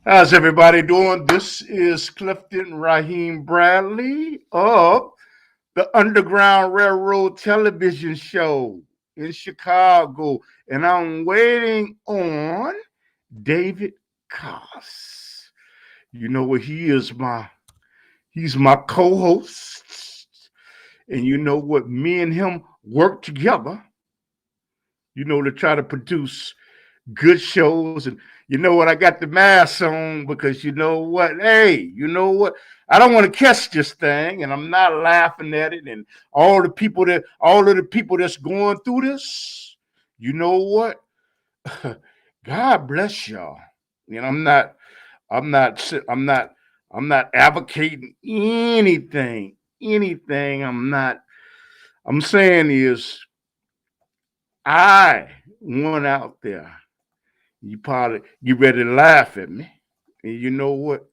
How's everybody doing? This is Clifton Raheem Bradley of the Underground Railroad television show in Chicago, and I'm waiting on David Kaas. You know what? He's my co-host, and you know what? Me and him work together. To try to produce good shows. And you know what? I got the mask on because you know what? Hey, you know what? I don't want to catch this thing, and I'm not laughing at it. And all of the people that's going through this, you know what? God bless y'all. And I'm not, I'm not, I'm not advocating anything. I'm saying is I went out there. You probably get ready to laugh at me. And you know what?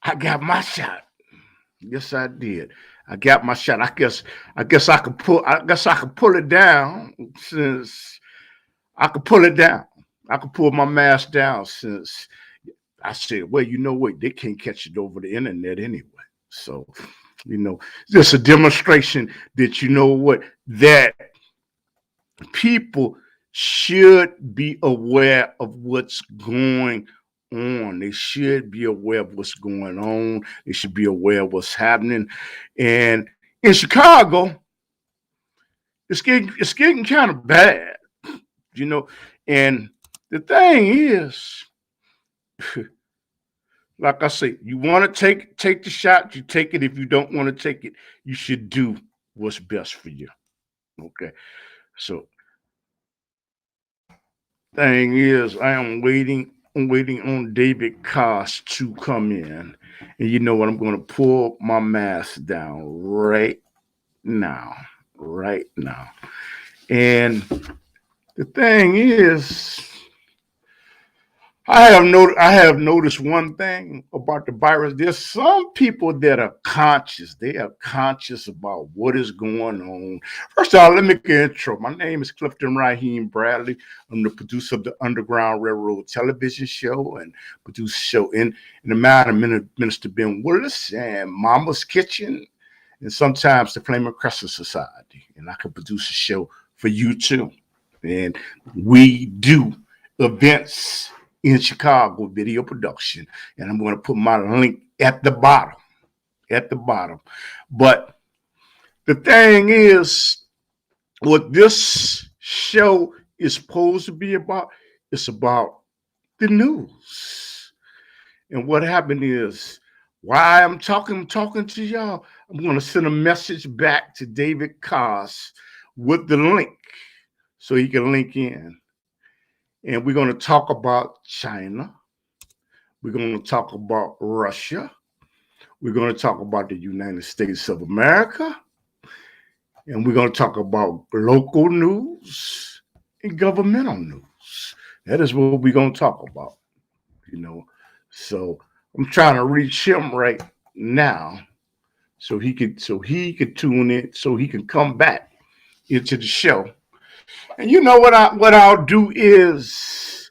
I got my shot. Yes, I did. I got my shot. I guess I could pull it down since I could pull it down. I could pull my mask down since I said, well, you know what? They can't catch it over the internet anyway. So, just a demonstration that you know what that people should be aware of what's going on. They should be aware of what's going on. They should be aware of what's happening. And in Chicago, it's getting kind of bad, you know. And the thing is, like I say, you want to take the shot, you take it. If you don't want to take it, you should do what's best for you. Okay. So thing is, I'm waiting on David Kaas to come in. And you know what? I'm going to pull my mask down now. Right now. And the thing is, I have noticed one thing about the virus. There's some people that are conscious. They are conscious about what is going on. First of all, let me get an intro. My name is Clifton Raheem Bradley. I'm the producer of the Underground Railroad television show and produce show in the man of Minister Ben Willis and Mama's Kitchen and sometimes the Flaming Crescent Society. And I can produce a show for you too. And we do events in Chicago, video production, and I'm going to put my link at the bottom. At the bottom. But the thing is, what this show is supposed to be about, it's about the news. And what happened is, why I'm talking to y'all, I'm going to send a message back to David Kaas with the link so he can link in. And we're going to talk about China. We're going to talk about Russia. We're going to talk about the United States of America. And we're going to talk about local news and governmental news. That is what we're going to talk about, you know. So I'm trying to reach him right now so he could tune in, so he can come back into the show. And you know what I'll do is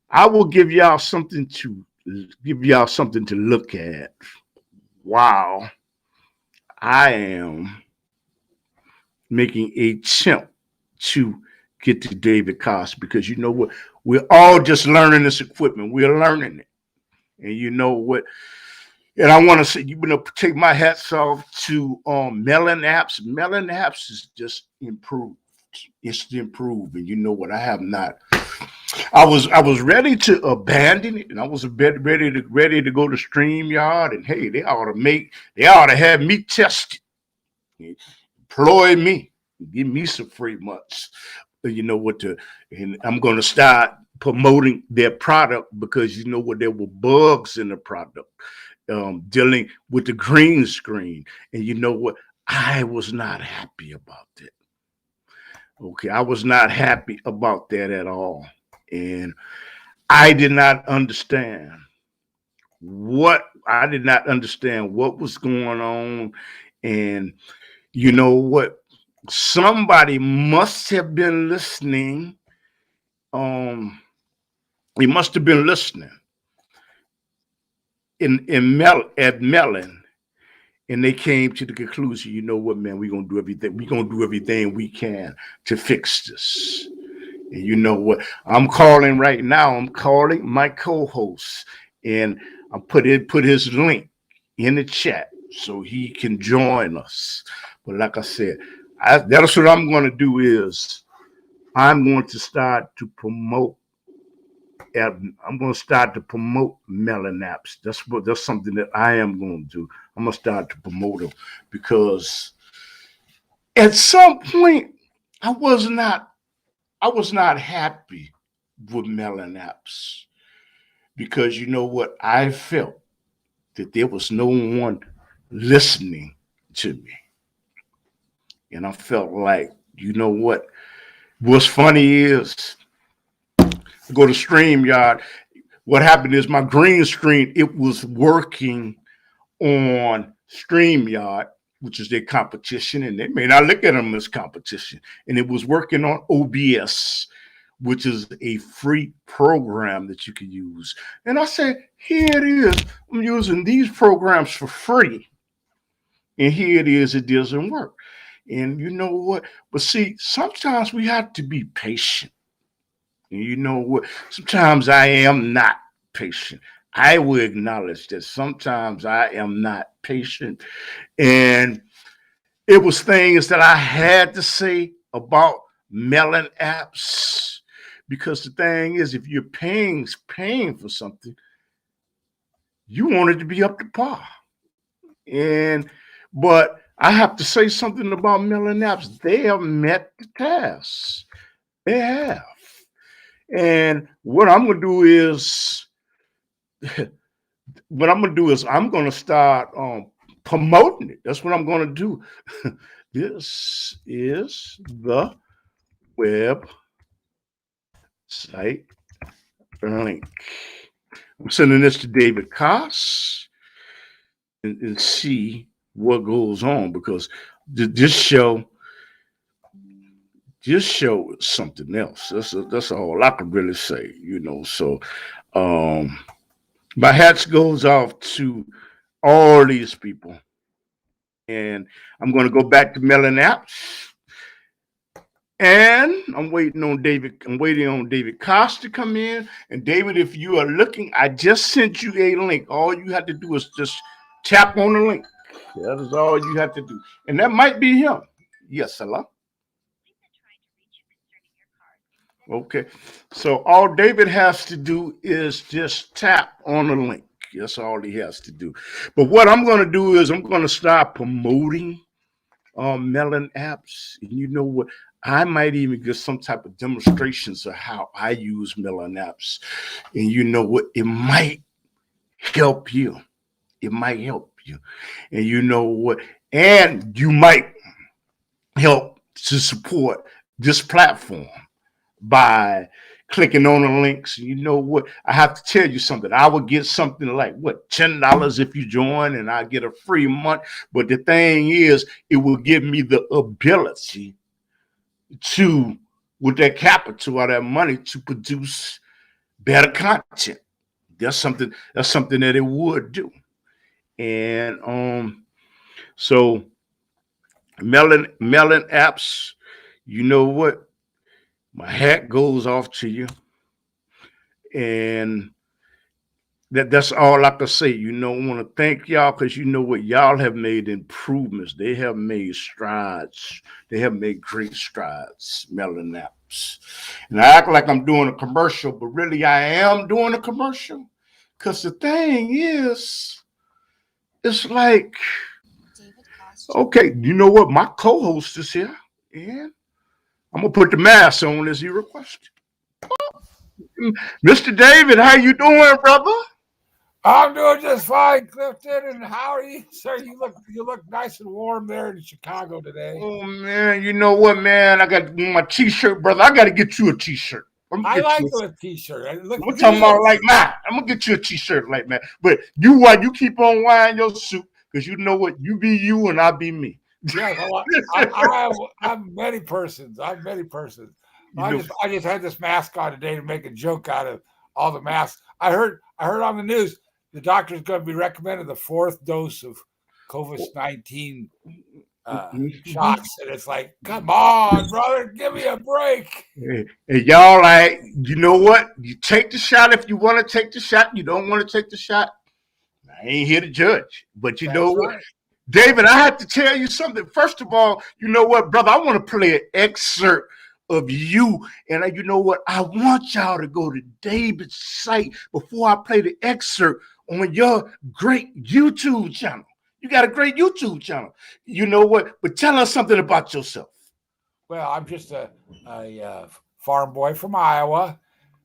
I will give y'all something to look at. Wow, I am making a attempt to get to David Kaas because you know what? We're all just learning this equipment. We're learning it. And you know what? And I want to say, take my hats off to Melon Apps. Melon Apps is just improved. It's improved. And you know what? I have not. I was ready to abandon it, and I was ready to go to StreamYard, and hey, they ought to have me tested, employ me, give me some free months. You know what? And I'm going to start promoting their product because you know what? There were bugs in the product, dealing with the green screen, and you know what? I was not happy about that. Okay, I was not happy about that at all, and I did not understand what was going on, and you know what? Somebody must have been listening um He must have been listening at Mellon, and they came to the conclusion, you know what, man, we're gonna do everything. We're gonna do everything we can to fix this. And you know what? I'm calling right now. I'm calling my co-host, and I put his link in the chat so he can join us. But like I said, that's what I'm going to do is I'm going to start to promote. I'm going to start to promote melon apps. That's something that I am going to do. I'm going to start to promote them because at some point I was not I was not happy with melon apps because you know what? I felt that there was no one listening to me. And I felt like, you know what? What's funny is I go to StreamYard. What happened is my green screen, it was working on StreamYard, which is their competition, and they may not look at them as competition. And it was working on OBS, which is a free program that you can use. And I said, here it is. I'm using these programs for free. And here it is, it doesn't work. And you know what? But see, sometimes we have to be patient. And you know what? Sometimes I am not patient. I will acknowledge that sometimes I am not patient. And it was things that I had to say about melon apps. Because the thing is, if you're paying for something, you want it to be up to par. But I have to say something about melon apps. They have met the task. They have. And what I'm gonna do is I'm gonna start promoting it. That's what I'm gonna do. This is the web site link. I'm sending this to David Kaas and see what goes on because this show is something else. That's all I can really say, you know. So my hats goes off to all these people. And I'm going to go back to Melon Apps. And I'm waiting on David Kaas to come in. And David, if you are looking, I just sent you a link. All you have to do is just tap on the link. That is all you have to do. And that might be him. Yes, hello. Okay. So all David has to do is just tap on the link. That's all he has to do. But what I'm going to do is I'm going to start promoting melon apps. And you know what? I might even get some type of demonstrations of how I use melon apps. And you know what? It might help you. It might help you. And you know what? And you might help to support this platform by clicking on the links. You know what? I have to tell you something. I would get something like what $10 if you join, and I get a free month. But the thing is, it will give me the ability to, with that capital or that money, to produce better content. That's something that it would do. And so melon apps, you know what? My hat goes off to you. And that's all I can say. You know, I want to thank y'all because you know what? Y'all have made improvements. They have made strides. They have made great strides, melon apps. And I act like I'm doing a commercial, but really I am doing a commercial. Because the thing is, it's like, okay, you know what? My co-host is here. And I'm going to put the mask on as he requested. Mr. David, how you doing, brother? I'm doing just fine, Clifton. And how are you, sir? You look nice and warm there in Chicago today. Oh man, you know what, man? I got my T-shirt, brother. I got to get you a T-shirt. I like the T-shirt. I'm talking about like mine. I'm gonna get you a T-shirt like that. But you keep on wearing your suit because you know what? You be you and I be me. Yeah, well, I'm many persons. I'm many persons. I just had this mask on today to make a joke out of all the masks. I heard on the news the doctor's going to be recommended the 4th dose of COVID-19 shots, and it's like, come on, brother, give me a break. And y'all, like, you know what? You take the shot if you want to take the shot. You don't want to take the shot. I ain't here to judge, but you know what, David, I have to tell you something. First of all, you know what, brother? I want to play an excerpt of you, and you know what? I want y'all to go to David's site before I play the excerpt on your great YouTube channel. You got a great YouTube channel. You know what? But tell us something about yourself. Well, I'm just a farm boy from Iowa,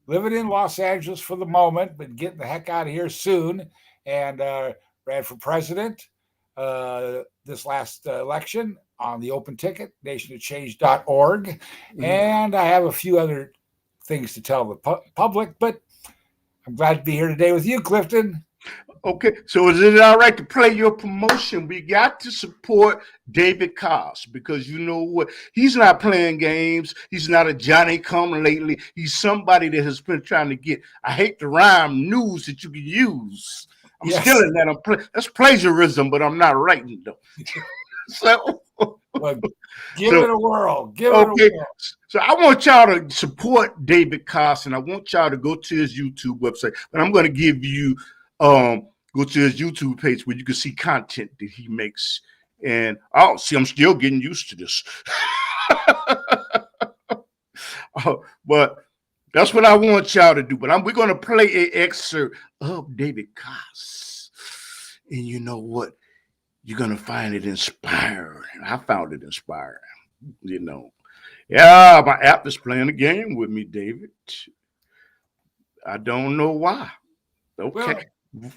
living in Los Angeles for the moment, but getting the heck out of here soon. And ran for president this last election on the open ticket, nationofchange.org. Mm-hmm. And I have a few other things to tell the public, but I'm glad to be here today with you, Clifton. Okay, so is it all right to play your promotion? We got to support David Kaas because you know what? He's not playing games. He's not a Johnny come lately. He's somebody that has been trying to get, I hate to rhyme, news that you can use. I'm stealing that. That's plagiarism, but I'm not writing though. So give it a whirl. Give it a whirl. So I want y'all to support David Kaas, and I want y'all to go to his YouTube website. But I'm going to give you go to his YouTube page where you can see content that he makes. And I'm still getting used to this. But that's what I want y'all to do. But we're going to play an excerpt of David Kaas. And you know what? You're going to find it inspiring. I found it inspiring. You know. Yeah, my app is playing a game with me, David. I don't know why. Okay.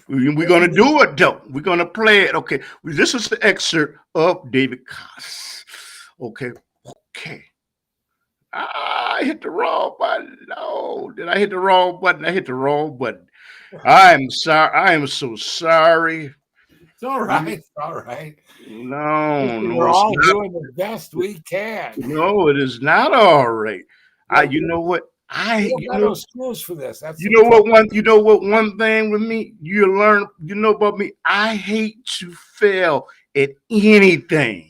We're going to do it, though. We're going to play it. Okay. This is the excerpt of David Kaas. Okay. I hit the wrong button. No, did I hit the wrong button? I hit the wrong button. I am sorry. I am so sorry. It's all right. It's all right. No, we're all doing the best we can. No, it is not all right. You know what? You got no schools for this. That's you know what one thing with me, you learn, you know about me, I hate to fail at anything.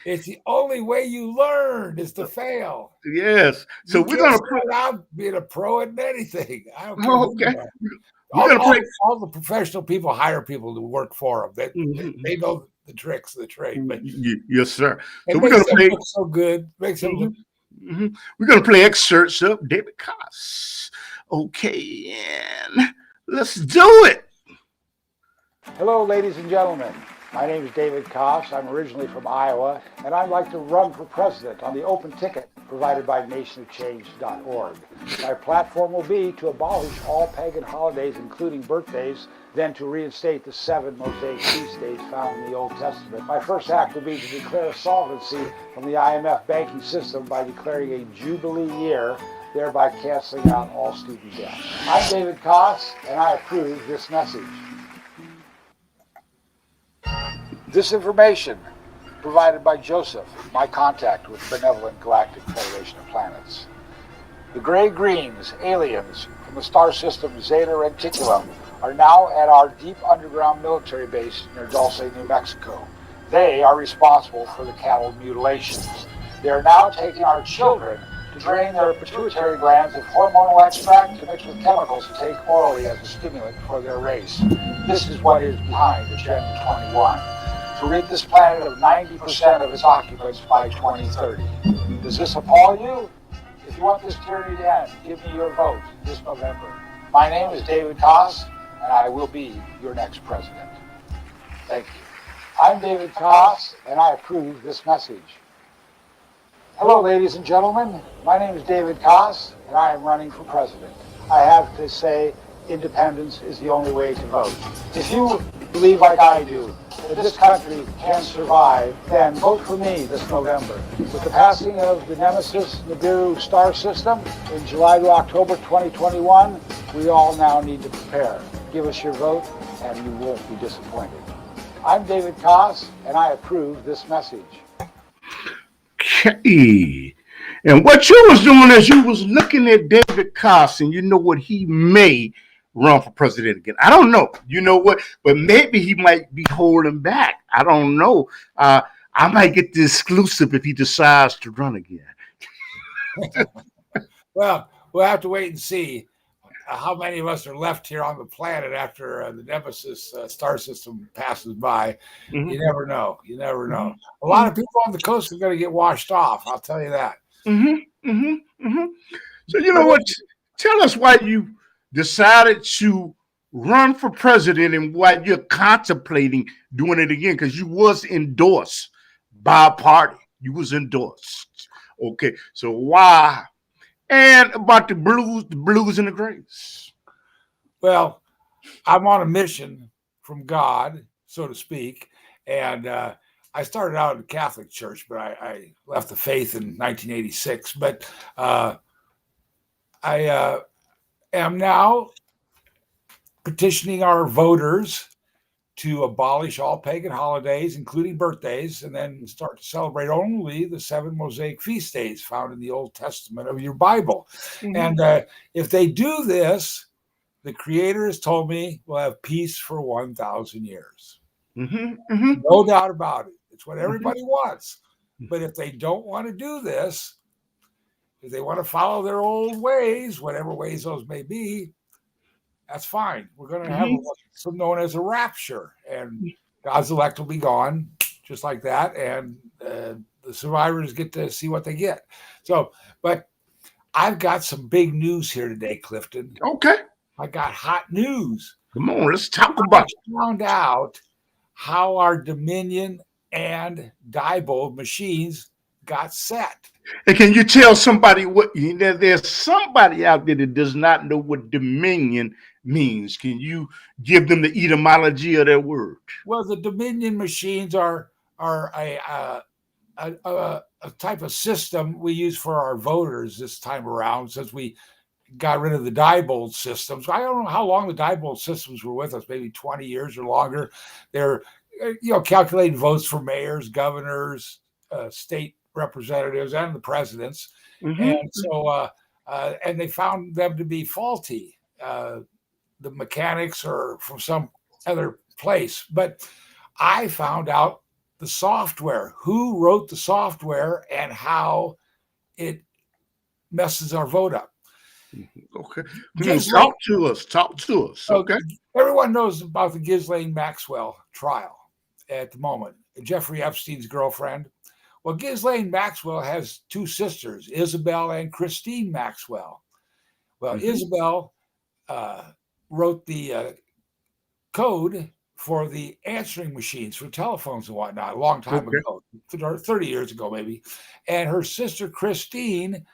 It's the only way you learn is to fail. Yes. So we're gonna start out being a pro at anything. I don't care. Okay. All the professional people hire people to work for them. They know the tricks of the trade. But yes, sir. So we're gonna play look so good. Makes them look. We're going to play excerpts of David Kaas. Okay, and let's do it. Hello, ladies and gentlemen. My name is David Kaas. I'm originally from Iowa, and I'd like to run for president on the open ticket provided by nationofchange.org. My platform will be to abolish all pagan holidays, including birthdays, then to reinstate the 7 Mosaic feast days found in the Old Testament. My first act will be to declare solvency from the IMF banking system by declaring a Jubilee year, thereby canceling out all student debt. I'm David Kaas, and I approve this message. This information provided by Joseph, my contact with the Benevolent Galactic Federation of Planets. The gray-greens, aliens from the star system Zeta Reticulum, are now at our deep underground military base near Dulce, New Mexico. They are responsible for the cattle mutilations. They are now taking our children to drain their pituitary glands of hormonal extract to mix with chemicals to take orally as a stimulant for their race. This is what is behind Agenda 21. To rid this planet of 90% of its occupants by 2030. Does this appall you? If you want this tyranny to end, give me your vote this November. My name is David Kaas, and I will be your next president. Thank you. I'm David Kaas, and I approve this message. Hello, ladies and gentlemen. My name is David Kaas, and I am running for president. I have to say, independence is the only way to vote. If you believe like I do, that this country can survive, then vote for me this November. With the passing of the Nemesis Nibiru star system in July to October 2021, we all now need to prepare. Give us your vote, and you won't be disappointed. I'm David Kaas, and I approve this message. Okay. And what you was doing is you was looking at David Kaas, and you know what, he may run for president again. I don't know. You know what? But maybe he might be holding back. I don't know. I might get the exclusive if he decides to run again. Well, we'll have to wait and see how many of us are left here on the planet after the Nemesis star system passes by. Mm-hmm. You never know. You never know. A lot of people on the coast are going to get washed off. I'll tell you that. Mm-hmm. Mm-hmm. Mm-hmm. So you know what? Tell us why you decided to run for president and why you're contemplating doing it again, because you was endorsed by a party. You was endorsed. Okay, so why? And about the blues and the grays. Well, I'm on a mission from God, so to speak, and I started out in the Catholic Church, but I left the faith in 1986. But I am now petitioning our voters to abolish all pagan holidays, including birthdays, and then start to celebrate only the 7 Mosaic feast days found in the Old Testament of your Bible. Mm-hmm. And if they do this, the Creator has told me we'll have peace for 1,000 years. Mm-hmm. Mm-hmm. No doubt about it. It's what everybody wants. But if they don't want to do this, if they want to follow their old ways, whatever ways those may be, that's fine. We're going to have what's known as a rapture, and God's elect will be gone just like that, and the survivors get to see what they get. So, but I've got some big news here today, Clifton. Okay. I got hot news. Come on, let's talk about it. I found out how our Dominion and Diebold machines got set. And can you tell somebody what, there's somebody out there that does not know what Dominion means. Can give them the etymology of that word? Well, the Dominion machines are a type of system we use for our voters this time around, since we got rid of the Diebold systems. I don't know how long the Diebold systems were with us, maybe 20 years or longer. They're calculating votes for mayors, governors, state representatives, and the presidents. Mm-hmm. And so and they found them to be faulty. The mechanics are from some other place. But I found out the software, who wrote the software and how it messes our vote up. Okay. Talk to us. Okay. Everyone knows about the Gizlane Maxwell trial at the moment. Jeffrey Epstein's girlfriend. Well, Ghislaine Maxwell has 2 sisters, Isabel and Christine Maxwell. Well, Isabel wrote the code for the answering machines for telephones and whatnot a long time ago, 30 years ago maybe. And her sister Christine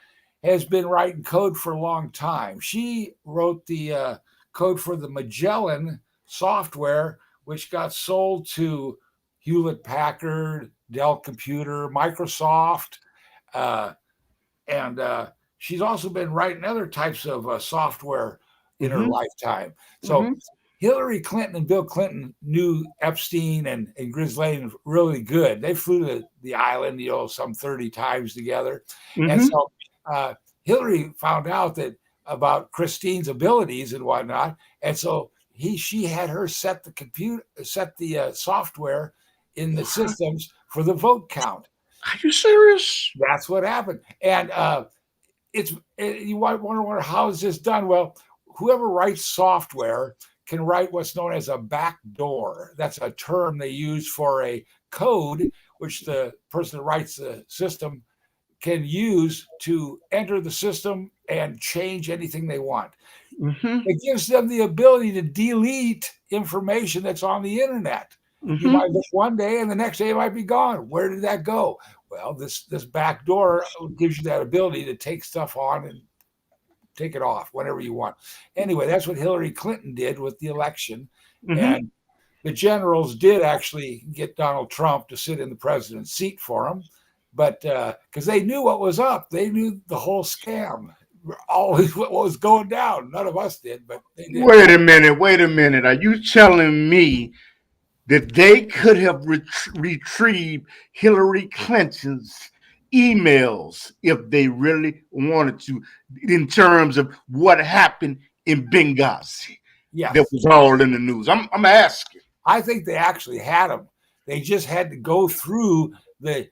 has been writing code for a long time. She wrote the code for the Magellan software, which got sold to Hewlett-Packard, Dell Computer, Microsoft, and she's also been writing other types of software in her lifetime. So Hillary Clinton and Bill Clinton knew Epstein and Gizlane really good. They flew to the island, some 30 times together. And so Hillary found out that about Christine's abilities and whatnot. And so she had her set the software in the systems for the vote count. Are you serious? That's what happened. And you might wonder, how is this done? Well, whoever writes software can write what's known as a backdoor. That's a term they use for a code, which the person that writes the system can use to enter the system and change anything they want. It gives them the ability to delete information that's on the internet. You might look one day and the next day it might be gone. Where did that go? Well, this back door gives you that ability to take stuff on and take it off whenever you want. Anyway, that's what Hillary Clinton did with the election. And the generals did actually get Donald Trump to sit in the president's seat for him. But because they knew what was up, they knew the whole scam, always what was going down. None of us did, but they did. Wait a minute. Are you telling me that they could have retrieved Hillary Clinton's emails if they really wanted to, in terms of what happened in Benghazi. Yes. That was all in the news. I'm asking. I think they actually had them. They just had to go through the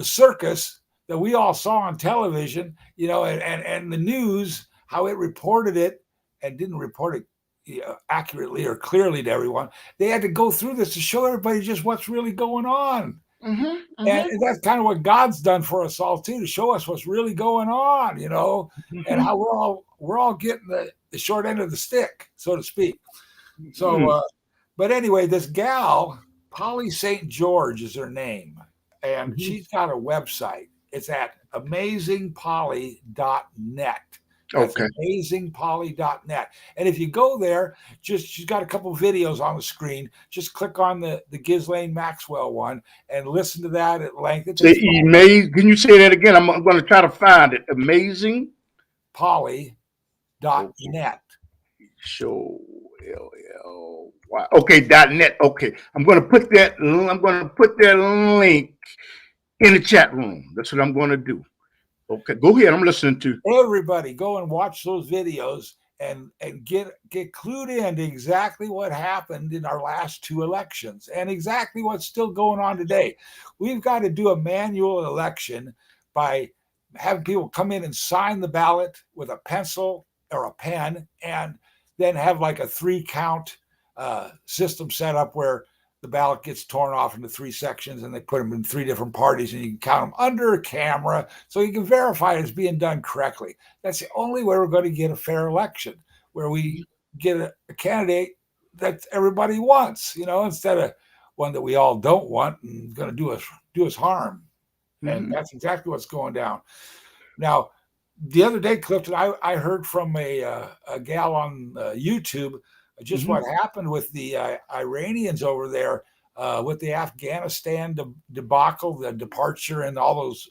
circus that we all saw on television, and the news, how it reported it and didn't report it accurately or clearly to everyone. They had to go through this to show everybody just what's really going on. And that's kind of what God's done for us all too, to show us what's really going on, and how we're all getting the short end of the stick, so to speak. So, but anyway, this gal, Polly St. George is her name, and she's got a website. It's at amazingpolly.net. That's amazingpolly.net. And if you go there, she's got a couple videos on the screen. Just click on the Gizlane Maxwell one and listen to that at length. Can you say that again? I'm going to try to find it. Amazingpolly.net. Show LLY. Okay, .net. Okay, I'm going to put that link in the chat room. That's what I'm going to do. Okay, go ahead. I'm listening to everybody. Go and watch those videos and get clued into exactly what happened in our last two elections and exactly what's still going on today. We've got to do a manual election by having people come in and sign the ballot with a pencil or a pen, and then have like a 3-count system set up where the ballot gets torn off into 3 sections and they put them in 3 different parties, and you can count them under a camera so you can verify it's being done correctly. That's the only way we're going to get a fair election, where we get a candidate that everybody wants, instead of one that we all don't want and going to do us harm. And that's exactly what's going down. Now, the other day, Clifton, I heard from a gal on YouTube just what happened with the Iranians over there with the Afghanistan debacle, the departure, and all those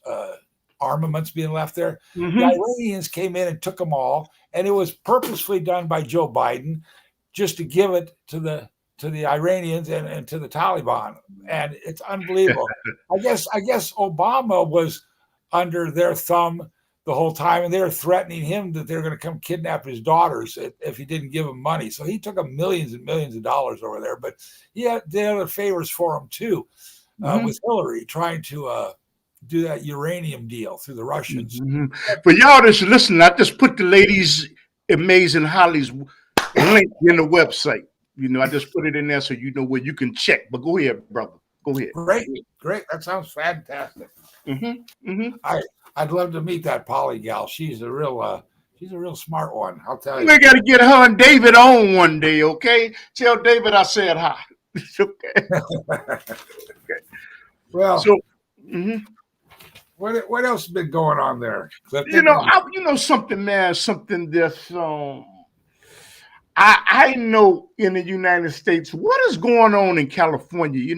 armaments being left there. The Iranians came in and took them all, and it was purposefully done by Joe Biden just to give it to the Iranians and to the Taliban. And it's unbelievable. I guess Obama was under their thumb the whole time, and they were threatening him that they're going to come kidnap his daughters if he didn't give them money. So he took them millions and millions of dollars over there, but he did other favors for him too, with Hillary trying to do that uranium deal through the Russians. For y'all that's listening, I just put the ladies Amazing Holly's link in the website. I just put it in there so you know where you can check. But go ahead, brother. Go ahead. Great. That sounds fantastic. I'd love to meet that Polly gal. She's a real smart one. I'll tell you. We got to get her and David on one day, okay? Tell David I said hi. Okay. Well, so what else has been going on there? Something, man. Something that's I know in the United States what is going on in California.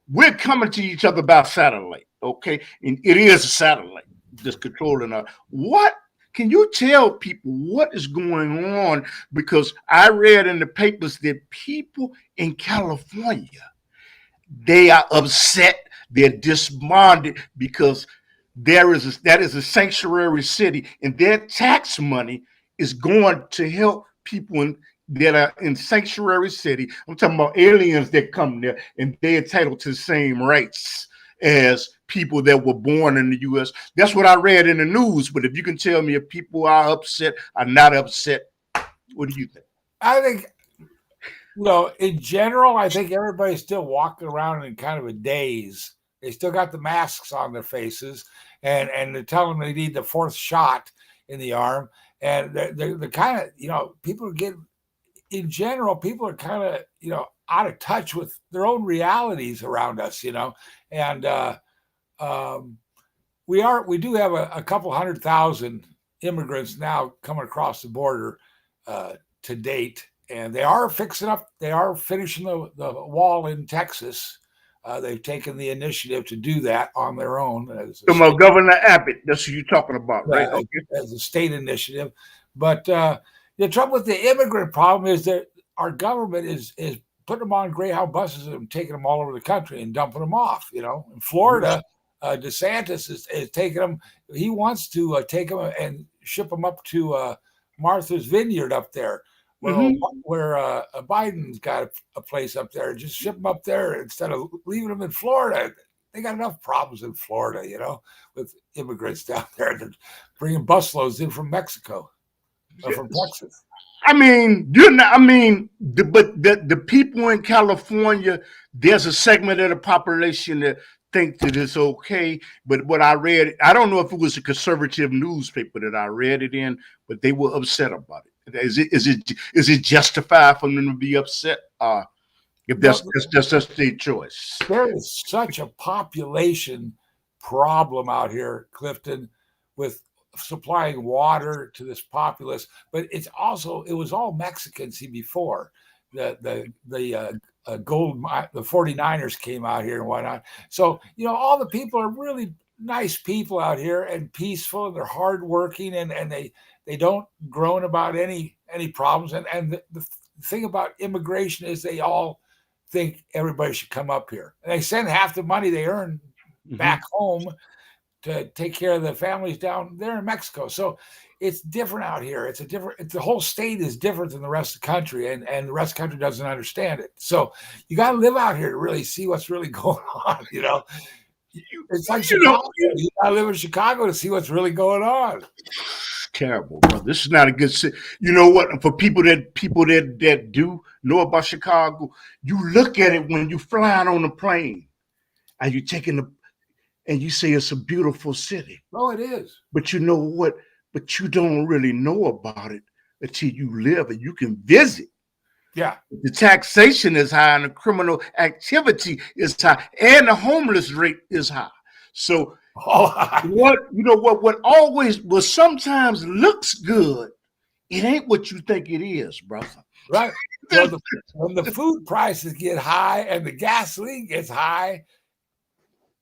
We're coming to each other by satellite. Okay, and it is a satellite that's controlling us. What can you tell people what is going on? Because I read in the papers that people in California, they are upset, they're despondent because that is a sanctuary city, and their tax money is going to help people that are in sanctuary city. I'm talking about aliens that come there, and they're entitled to the same rights as people that were born in the U.S. That's what I read in the news. But if you can tell me if people are upset or not upset, what do you think? I think, in general, I think everybody's still walking around in kind of a daze. They still got the masks on their faces, and they're telling them they need the 4th shot in the arm. And they're kind of, people are getting, in general, people are kind of, out of touch with their own realities around us, and we do have a couple 100,000 immigrants now coming across the border to date, and they are finishing the wall in Texas. They've taken the initiative to do that on their own. Governor Abbott, that's what you're talking about, right? Okay. As a state initiative. But the trouble with the immigrant problem is that our government is putting them on Greyhound buses and taking them all over the country and dumping them off. In Florida, DeSantis is taking them. He wants to take them and ship them up to Martha's Vineyard up there, where Biden's got a place up there. Just ship them up there instead of leaving them in Florida. They got enough problems in Florida, with immigrants down there. They're bringing busloads in from Mexico or from Texas. I mean, the people in California, there's a segment of the population that think that it's okay. But what I read, I don't know if it was a conservative newspaper that I read it in, but they were upset about it. Is it justified for them to be upset? If that's their choice. There is such a population problem out here, Clifton, with supplying water to this populace, but it was all Mexicans before the gold, the 49ers came out here and whatnot. So all the people are really nice people out here and peaceful, and they're hardworking, and they don't groan about any problems. And the thing about immigration is they all think everybody should come up here, and they send half the money they earn back home to take care of the families down there in Mexico. So it's different out here. The whole state is different than the rest of the country, and the rest of the country doesn't understand it. So you got to live out here to really see what's really going on. It's like Chicago. You got to live in Chicago to see what's really going on. Terrible, bro. This is not a good city. You know what? For people that do know about Chicago, you look at it when you flying on the plane, and you and you say it's a beautiful city. Oh, it is. But you know what? But you don't really know about it until you live and you can visit. Yeah. The taxation is high, and the criminal activity is high, and the homeless rate is high. So what sometimes looks good, it ain't what you think it is, brother. Right. When the food prices get high and the gasoline gets high,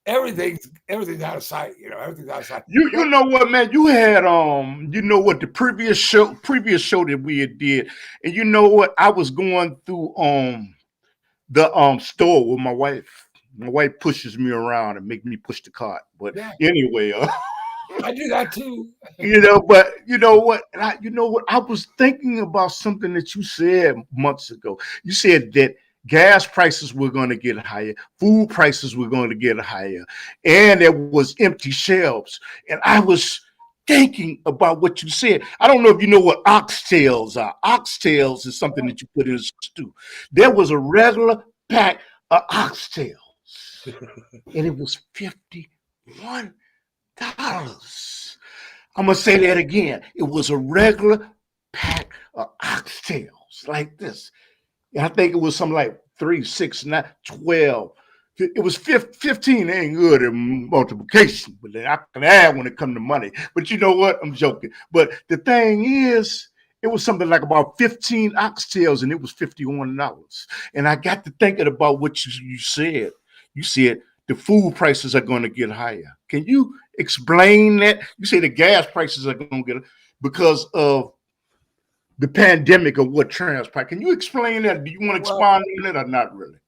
everything's out of sight. Everything's out of sight. You know what, man? You had the previous show that we had did, and you know what? I was going through the store with my wife. My wife pushes me around and make me push the cart. But anyway, I do that too. But you know what? I was thinking about something that you said months ago. You said that gas prices were going to get higher, food prices were going to get higher, and there was empty shelves. And I was thinking about what you said. I don't know if you know what oxtails are. Oxtails is something that you put in a stew. There was a regular pack of oxtails, and it was $51. I'm going to say that again. It was a regular pack of oxtails like this. I think it was something like 3, 6, 9, 12. It was 15. They ain't good in multiplication, but then I can add when it comes to money. But you know what? I'm joking. But the thing is, it was something like about 15 oxtails, and it was $51. And I got to thinking about what you said. You said the food prices are going to get higher. Can you explain that? You say the gas prices are going to get because of the pandemic of what transpired. Can you explain that? Do you want to expand on it or not really?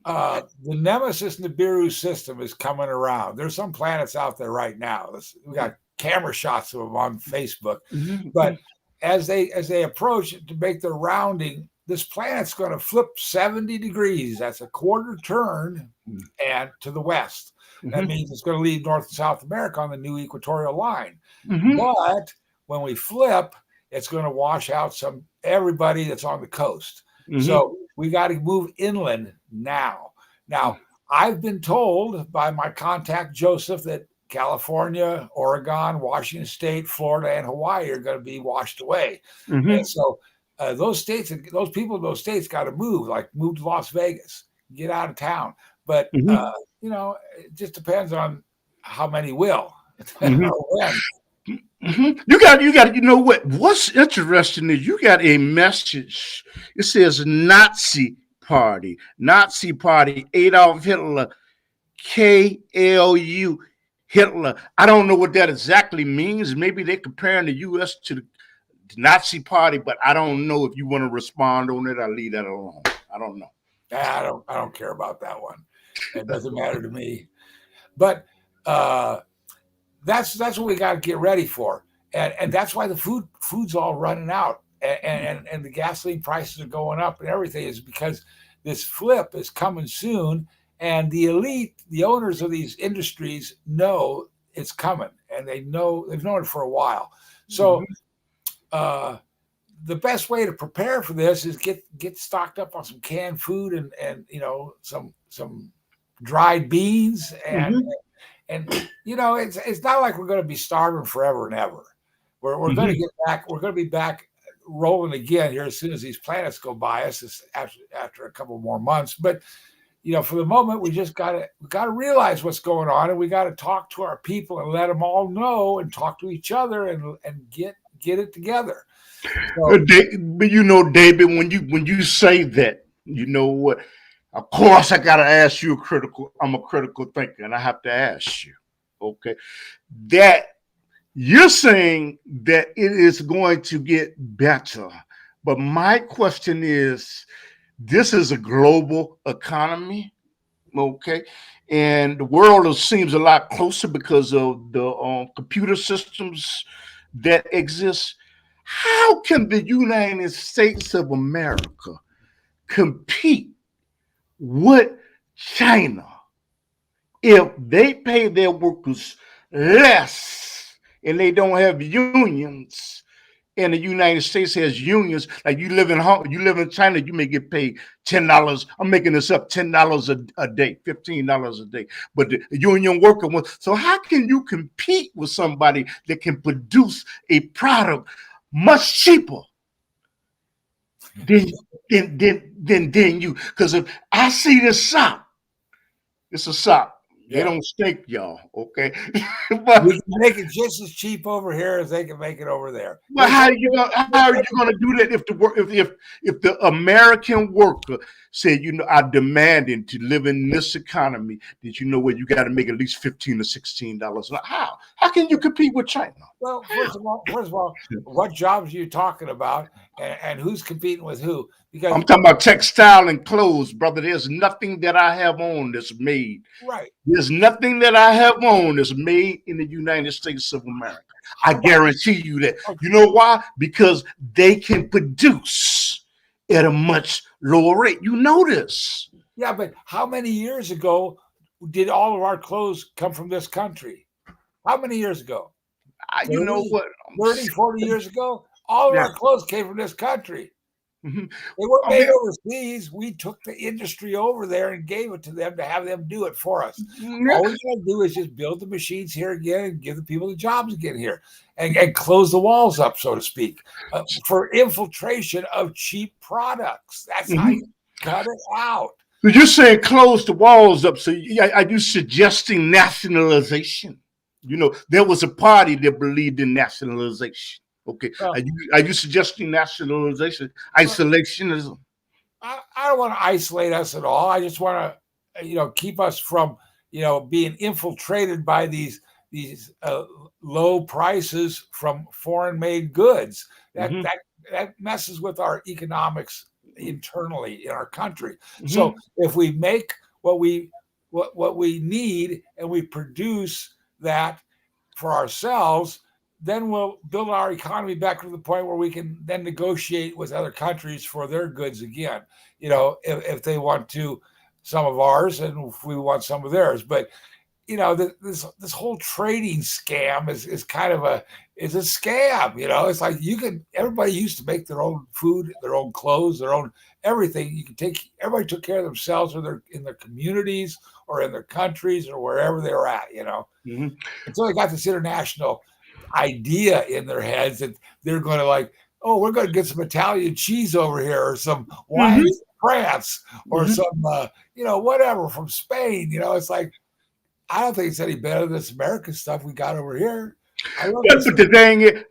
The Nemesis Nibiru system is coming around. There's some planets out there right now. We got camera shots of them on Facebook. But as they approach to make their rounding, this planet's going to flip 70 degrees. That's a quarter turn and to the west. That means it's going to leave North and South America on the new equatorial line. But when we flip, it's going to wash out everybody that's on the coast. So we got to move inland now. Now, I've been told by my contact, Joseph, that California, Oregon, Washington State, Florida, and Hawaii are going to be washed away. And so those people in those states got to move to Las Vegas, get out of town. But, it just depends on how many will. When. You got, you know what's interesting is you got a message. It says Nazi Party, Adolf Hitler, KLU, Hitler. I don't know what that exactly means. Maybe they're comparing the U.S. to the Nazi Party, but I don't know if you want to respond on it. I'll leave that alone. I don't know. I don't care about that one. It doesn't matter to me. But that's what we got to get ready for, and that's why the food's all running out, and the gasoline prices are going up and everything is because this flip is coming soon, and the elite, the owners of these industries, know it's coming, and they've known it for a while. So the best way to prepare for this is get stocked up on some canned food and some dried beans and it's not like we're going to be starving forever and ever. We're going to get back. We're going to be back rolling again here as soon as these planets go by us after a couple more months. But for the moment, we just got to realize what's going on, and we got to talk to our people and let them all know, and talk to each other and get it together. So, but David, when you say that, you know what? Of course, I gotta ask you I'm a critical thinker, and I have to ask you, okay, that you're saying that it is going to get better. But my question is, this is a global economy, okay? And the world seems a lot closer because of the computer systems that exist. How can the United States of America compete with China if they pay their workers less and they don't have unions? And the United States has unions. Like you live in China, you may get paid $10. I'm making this up, $10 a day, $15 a day. But the union worker wants. So how can you compete with somebody that can produce a product much cheaper than you? Because if I see this sock, it's a sock. They don't stink, y'all. Okay, but we can make it just as cheap over here as they can make it over there. But how are you going to do that if the American worker said, I'm demanding to live in this economy that you got to make at least $15 or $16? How can you compete with China? Well, first of all, what jobs are you talking about, and who's competing with who? Because I'm talking about textile and clothes, brother. There's nothing that I have on that's made. Right. There's nothing that I have on that's made in the United States of America. I guarantee you that. You know why? Because they can produce at a much lower rate. You know this. Yeah, but how many years ago did all of our clothes come from this country? How many years ago? 30, you know what? 30, 40 years ago? All of our clothes came from this country. Mm-hmm. They weren't made overseas. We took the industry over there and gave it to them to have them do it for us. Mm-hmm. All we gotta do is just build the machines here again and give the people the jobs again here and close the walls up, so to speak, for infiltration of cheap products. That's how you cut it out. So you're saying close the walls up. So are you suggesting nationalization? There was a party that believed in nationalization. Okay, are you suggesting nationalization, isolationism? I don't want to isolate us at all. I just want to, keep us from, being infiltrated by these low prices from foreign-made goods. That messes with our economics internally in our country. Mm-hmm. So if we make what we need and we produce that for ourselves, then we'll build our economy back to the point where we can then negotiate with other countries for their goods again. If they want to some of ours and if we want some of theirs. But this whole trading scam is kind of a scam. It's like everybody used to make their own food, their own clothes, their own everything. Everybody took care of themselves, or in their communities or in their countries or wherever they were at. Until they got this international idea in their heads that they're going to we're going to get some Italian cheese over here, or some wine from France, or some whatever from Spain. It's like, I don't think it's any better than this American stuff we got over here. But the thing is,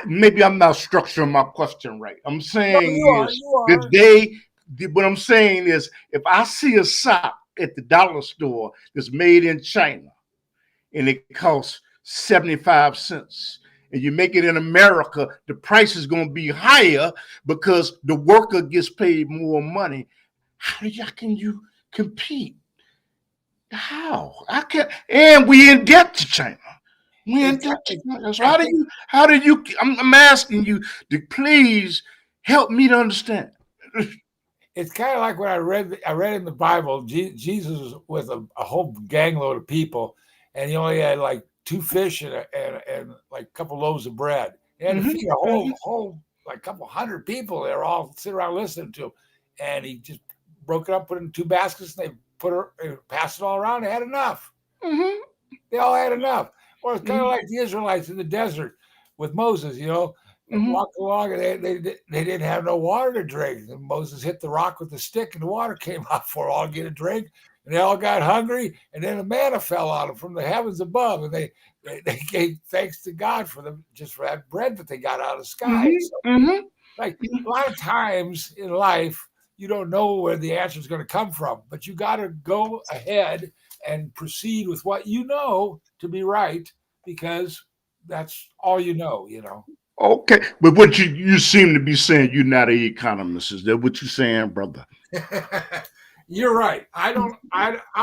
maybe I'm not structuring my question right. I'm saying what I'm saying is, if I see a sock at the dollar store that's made in China and it costs 75 cents, and you make it in America, the price is going to be higher because the worker gets paid more money. How can you compete? How? I can't. And we in debt to China. We in It's, debt to it, China. So I how do think you? How do you? I'm asking you to please help me to understand. it's kind of like when I read in the Bible, Jesus was with a whole gang load of people, and he only had like two fish and like a couple loaves of bread. He had to feed a whole like couple hundred people. They were all sitting around listening to him, and he just broke it up, put it in two baskets, and they passed it all around. They had enough. Mm-hmm. They all had enough. Or it's kind of Mm-hmm. like the Israelites in the desert with Moses, Mm-hmm. walked along and they didn't have no water to drink. And Moses hit the rock with the stick and the water came out for all get a drink. And they all got hungry. And then the manna fell on them from the heavens above. And they gave thanks to God for that bread that they got out of the sky. So, Mm-hmm. like a lot of times in life, you don't know where the answer is going to come from, but you got to go ahead and proceed with what you know to be right because that's all you know. Okay, but what you seem to be saying, you're not an economist. Is that what you're saying, brother? You're right. I'm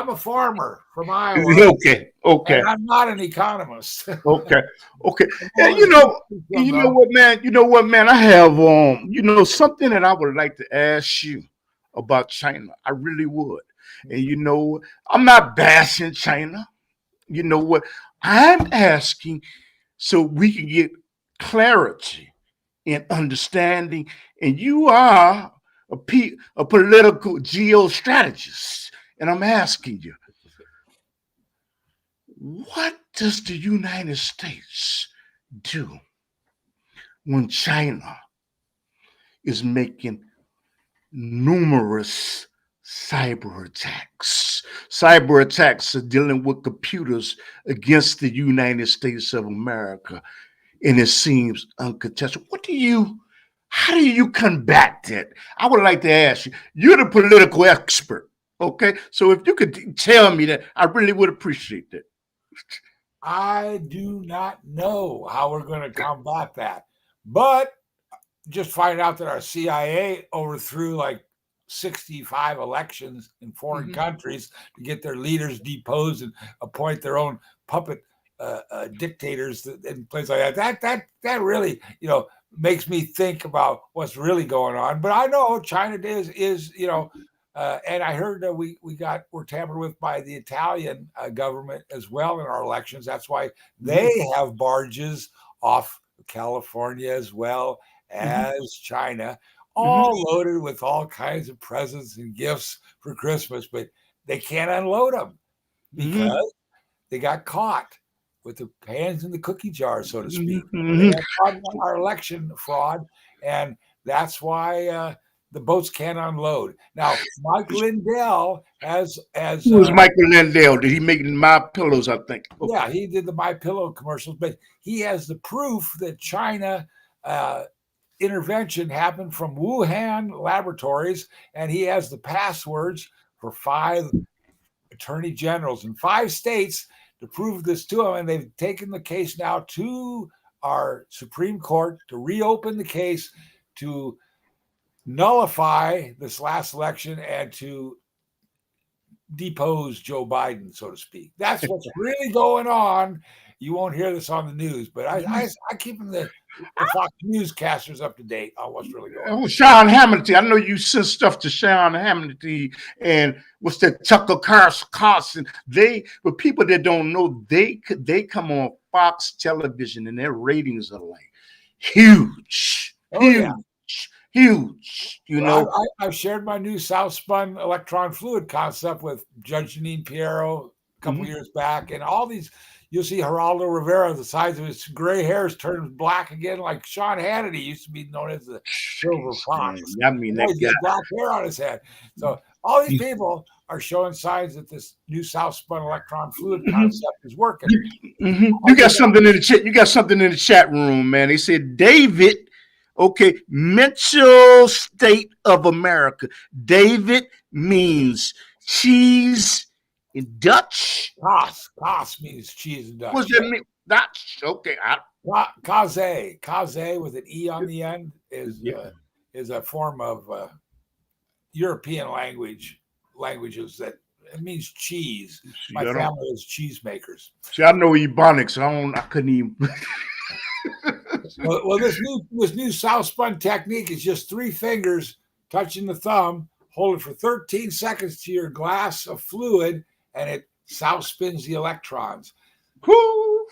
a farmer from Iowa Okay, okay. and I'm not an economist. Okay, okay. And Well, you know what, man. You know what, man. I have something that I would like to ask you about China. I really would. And I'm not bashing China. You know what? I'm asking so we can get clarity and understanding. And you are a political geostrategist, and I'm asking you, what does the United States do when China is making numerous cyber attacks? Cyber attacks are dealing with computers against the United States of America, and it seems uncontested. How do you combat that? I would like to ask you. You're the political expert, okay? So if you could tell me that, I really would appreciate that. I do not know how we're going to combat that, but just find out that our CIA overthrew like 65 elections in foreign countries to get their leaders deposed and appoint their own puppet dictators in places like that. That really, makes me think about what's really going on. But I know China is and I heard that we're tampered with by the Italian government as well in our elections. That's why they have barges off California as well as China, all loaded with all kinds of presents and gifts for Christmas, but they can't unload them because they got caught with their hands in the cookie jar, so to speak. They got caught in our election fraud, and that's why the boats can't unload. Now, Mike Lindell has Who was Michael Lindell? Did he make My Pillows? I think. Okay. Yeah, he did the My Pillow commercials, but he has the proof that China intervention happened from Wuhan laboratories, and he has the passwords for 5 attorney generals in 5 states to prove this to him. And they've taken the case now to our Supreme Court to reopen the case to nullify this last election and to depose Joe Biden, so to speak. That's what's really going on. You won't hear this on the news, but I keep the Fox newscasters up to date on what's really going on. Sean Hannity. I know you sent stuff to Sean Hannity and what's that Tucker Carlson. But people that don't know, they come on Fox television and their ratings are like huge. Huge. I've shared my new South Spun electron fluid concept with Judge Janine Piero a couple years back, and all these. You'll see Geraldo Rivera, the size of his gray hairs turns black again, like Sean Hannity used to be known as the Silver Fox. I mean, that guy. Black hair on his head. So all these people are showing signs that this new South Spun electron fluid concept is working. You got something in the chat. You got something in the chat room, man. They said David. Okay, mental state of America. David means cheese in Dutch. Kaas means cheese in Dutch. What does that mean? Dutch. Okay. Kaze with an E on the end is a form of European languages that It means cheese. See, My family is cheesemakers. See, I know Ebonics. I couldn't even. Well, this new South spun technique is just 3 fingers touching the thumb, hold it for 13 seconds to your glass of fluid, and it South spins the electrons. Woo!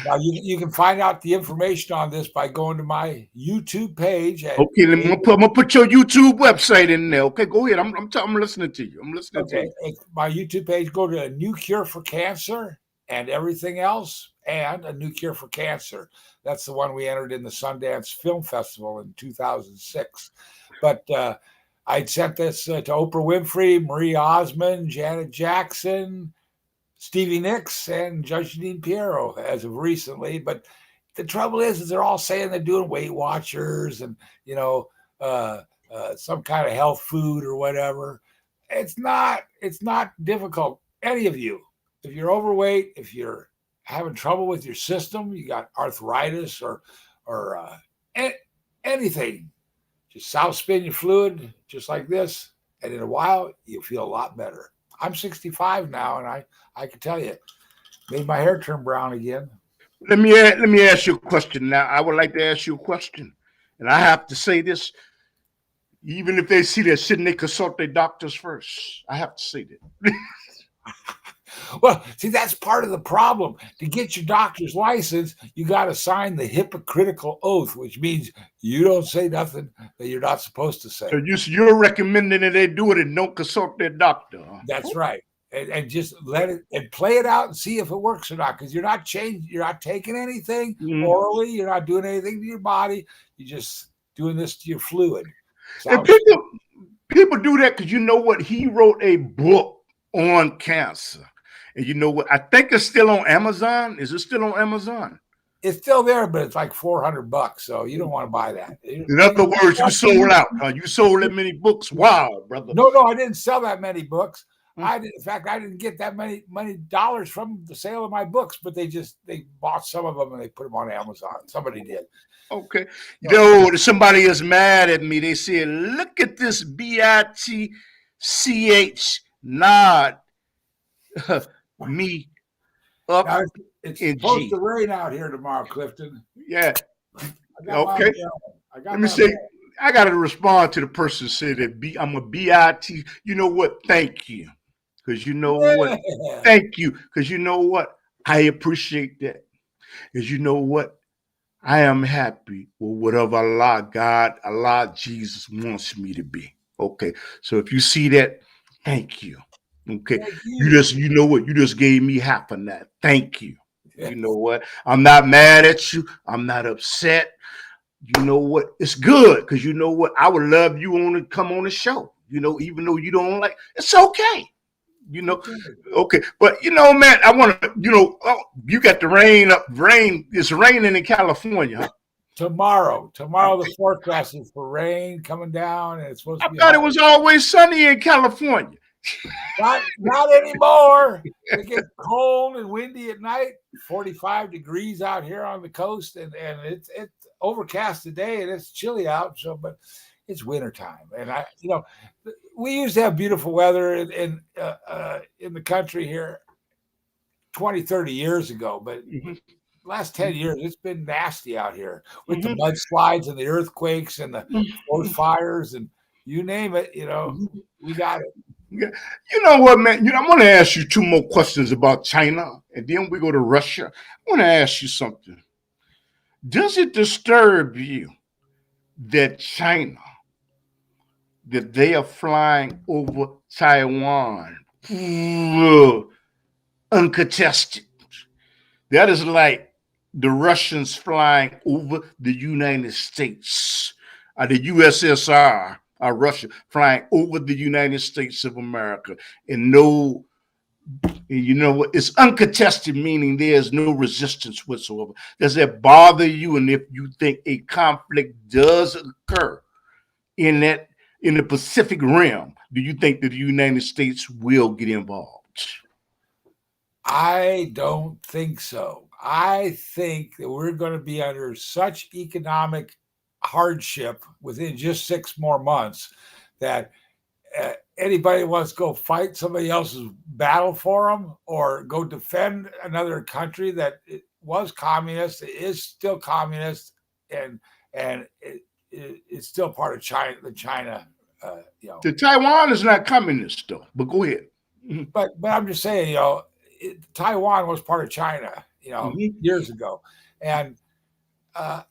Now you can find out the information on this by going to my YouTube page. Okay, I'm gonna put your YouTube website in there. Okay, go ahead. I'm listening to you. I'm listening to you. It's my YouTube page. Go to A New Cure for Cancer and Everything Else, and A New Cure for Cancer. That's the one we entered in the Sundance Film Festival in 2006. But I'd sent this to Oprah Winfrey, Marie Osmond, Janet Jackson, Stevie Nicks, and Judge Jeanine Pirro as of recently. But the trouble is they're all saying they're doing Weight Watchers and, some kind of health food or whatever. It's not difficult. Any of you, if you're overweight, if you're having trouble with your system, you got arthritis or anything, just South spin your fluid just like this, and in a while you'll feel a lot better. I'm 65 now, and I can tell you, made my hair turn brown again. Let me ask you a question now. I would like to ask you a question, and I have to say this. Even if they see that, shouldn't they consult their doctors first? I have to say that. Well, see, that's part of the problem. To get your doctor's license, you got to sign the hypocritical oath, which means you don't say nothing that you're not supposed to say. So you're recommending that they do it and don't consult their doctor. Huh? That's right. And just let it and play it out and see if it works or not. Because you're not taking anything orally. You're not doing anything to your body. You're just doing this to your fluid. And people do that because you know what? He wrote a book on cancer. And you know what? I think it's still on Amazon. Is it still on Amazon? It's still there, but it's like $400. So you don't want to buy that. In other words, you sold out. You sold that many books. Wow, brother. No, I didn't sell that many books. In fact, I didn't get that many dollars from the sale of my books, but they bought some of them and they put them on Amazon. Somebody did. Okay. Somebody is mad at me. They said, look at this BITCH nod me up. Now, it's supposed to rain out here tomorrow, Clifton. Yeah. Okay. Let me say, I got to respond to the person who said that I'm a BIT. You know what? Thank you. Because you know what? Thank you. Because you know what? I appreciate that. Because you know what? I am happy with whatever Allah, Jesus wants me to be. Okay. So if you see that, thank you. Okay. You know what? You just gave me half of that. Thank you. You know what? I'm not mad at you. I'm not upset. You know what? It's good because you know what? I would love you to come on the show. Even though you don't like, it's okay. Okay. But man, I want to. You got the rain up. Rain. It's raining in California. Huh? Tomorrow, the forecast is for rain coming down, and it's supposed to be. I thought it was always sunny in California. Not anymore. It gets cold and windy at night. 45 degrees out here on the coast, and it's overcast today, and it's chilly out. So, but it's wintertime, and we used to have beautiful weather in the country here 20, 30 years ago, but last 10 years it's been nasty out here with the mudslides and the earthquakes and the forest fires and you name it. We got it. Yeah. You know what, man? I'm going to ask you 2 more questions about China, and then we go to Russia. I want to ask you something. Does it disturb you that China, that they are flying over Taiwan uncontested? That is like the Russians flying over the United States, the USSR. Russia flying over the United States of America, and it's uncontested, meaning there's no resistance whatsoever. Does that bother you? And if you think a conflict does occur in the Pacific Rim, do you think that the United States will get involved? I don't think so. I think that we're going to be under such economic hardship within just 6 more months that anybody wants to go fight somebody else's battle for them or go defend another country that was communist, is still communist, and it's still part of China. The China, The Taiwan is not communist though. But go ahead. But I'm just saying, Taiwan was part of China, years ago, and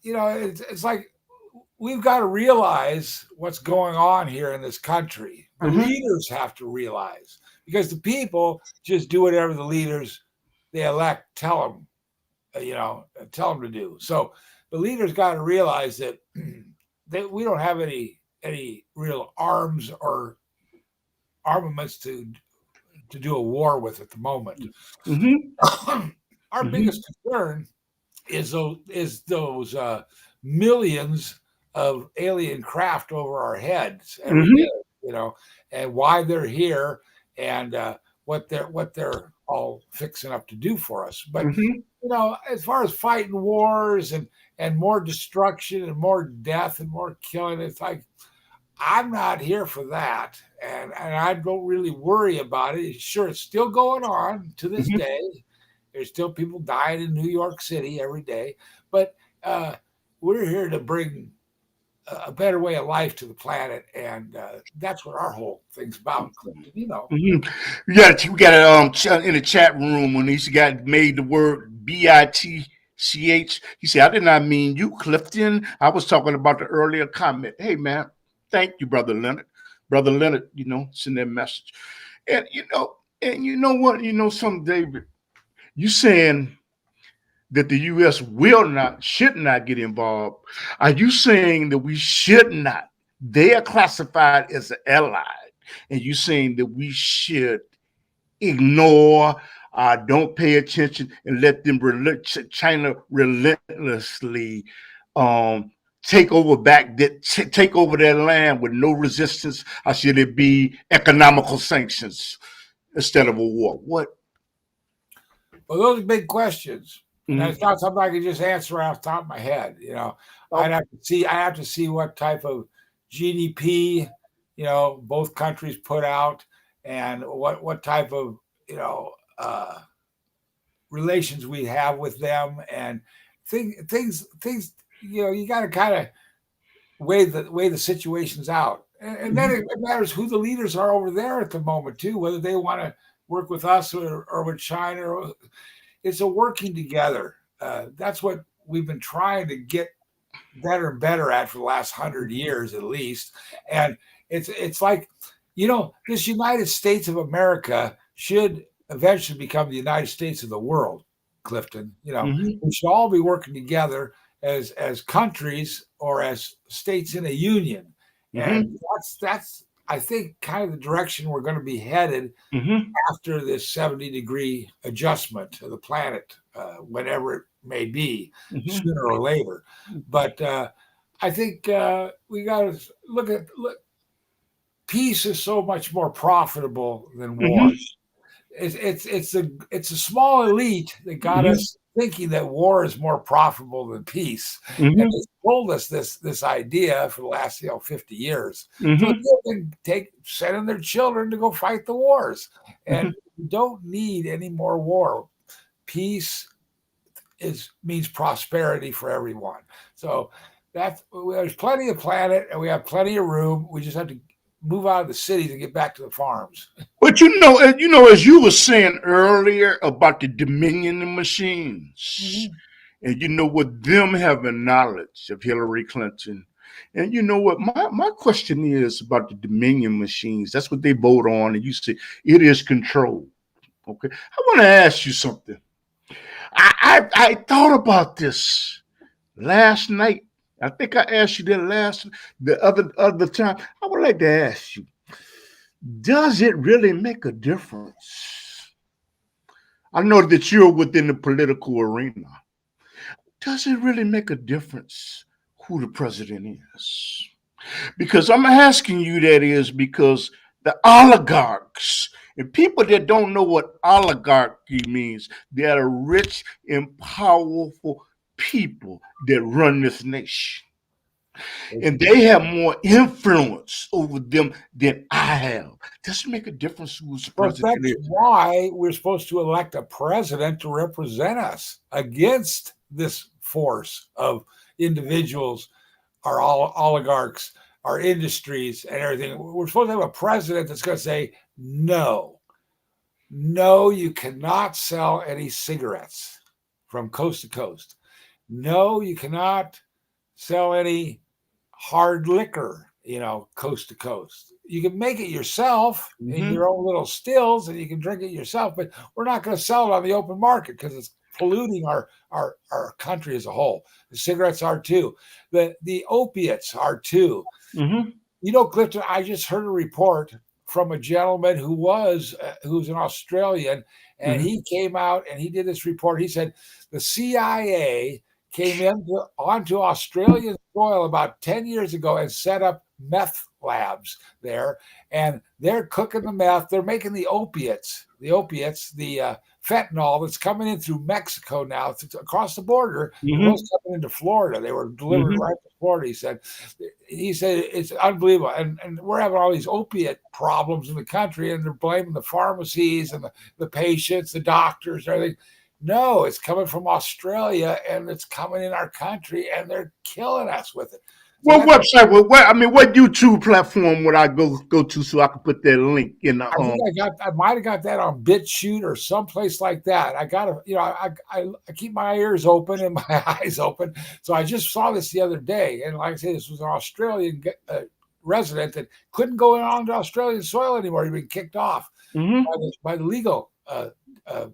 it's like we've got to realize what's going on here in this country. The leaders have to realize, because the people just do whatever the leaders they elect tell them to do. So the leaders got to realize that we don't have any real arms or armaments to do a war with at the moment. Our biggest concern is those millions of alien craft over our heads every day, and why they're here and what they're all fixing up to do for us. But as far as fighting wars and more destruction and more death and more killing, it's like I'm not here for that, and I don't really worry about it. Sure, it's still going on to this day. There's still people dying in New York City every day, but we're here to bring a better way of life to the planet, and that's what our whole thing's about. Yeah, we got in the chat room when he's got made the word BITCH. He said, "I did not mean you, Clifton. I was talking about the earlier comment." Hey, man, thank you, Brother Leonard. Brother Leonard, send that message. And you know what? Something, David, you saying that the U.S. should not get involved. Are you saying that we should not? They are classified as an ally, and you saying that we should ignore, don't pay attention, and let them China relentlessly take over their land with no resistance? Or should it be economical sanctions instead of a war? What? Well, those are big questions. And it's not something I can just answer off the top of my head. I have to see what type of GDP, both countries put out, and what type of, relations we have with them, and things. You got to kind of weigh the situations out, and then it matters who the leaders are over there at the moment too, whether they want to work with us or with China. It's a working together. That's what we've been trying to get better and better at for the last 100 years at least. And it's like, this United States of America should eventually become the United States of the world, Clifton. We should all be working together as countries or as states in a union. And that's I think kind of the direction we're going to be headed after this 70-degree adjustment to the planet, whenever it may be, sooner or later. But I think we got to look. Peace is so much more profitable than war. It's a small elite that got us thinking that war is more profitable than peace, and they told us this idea for the last 50 years. So they can sending their children to go fight the wars, and we don't need any more war. Peace means prosperity for everyone. So there's plenty of planet, and we have plenty of room. We just have to move out of the cities and get back to the farms. But as you were saying earlier about the Dominion machines, and with them having knowledge of Hillary Clinton, and what my question is about the Dominion machines. That's what they vote on, and you say it is controlled. Okay, I want to ask you something. I thought about this last night. I think I asked you that the other time. I would like to ask you, does it really make a difference? I know that you're within the political arena. Does it really make a difference who the president is? Because I'm asking you that is because the oligarchs and people that don't know what oligarchy means, they are rich and powerful people that run this nation. And they have more influence over them than I have. Does it make a difference who's the Well, president that's is? why we're supposed to elect a president to represent us against this force of individuals, our oligarchs, our industries, and everything. We're supposed to have a president that's going to say, no, you cannot sell any cigarettes from coast to coast. No, you cannot sell any hard liquor, coast to coast. You can make it yourself in your own little stills and you can drink it yourself, but we're not going to sell it on the open market because it's polluting our country as a whole. The cigarettes are too. The opiates are too. Clifton, I just heard a report from a gentleman who's an Australian, and he came out and he did this report. He said the CIA came onto Australian soil about 10 years ago and set up meth labs there, and they're cooking the meth. They're making the opiates, the fentanyl that's coming in through Mexico now across the border. It was coming into Florida. They were delivered right to Florida. He said it's unbelievable, and we're having all these opiate problems in the country, and they're blaming the pharmacies and the patients, the doctors, everything. No, it's coming from Australia, and it's coming in our country, and they're killing us with it. What website? What YouTube platform would I go to so I can put that link in the? I think I might have got that on BitChute or someplace like that. I got to, I keep my ears open and my eyes open. So I just saw this the other day, and like I say, this was an Australian resident that couldn't go on to Australian soil anymore. He'd been kicked off by the legal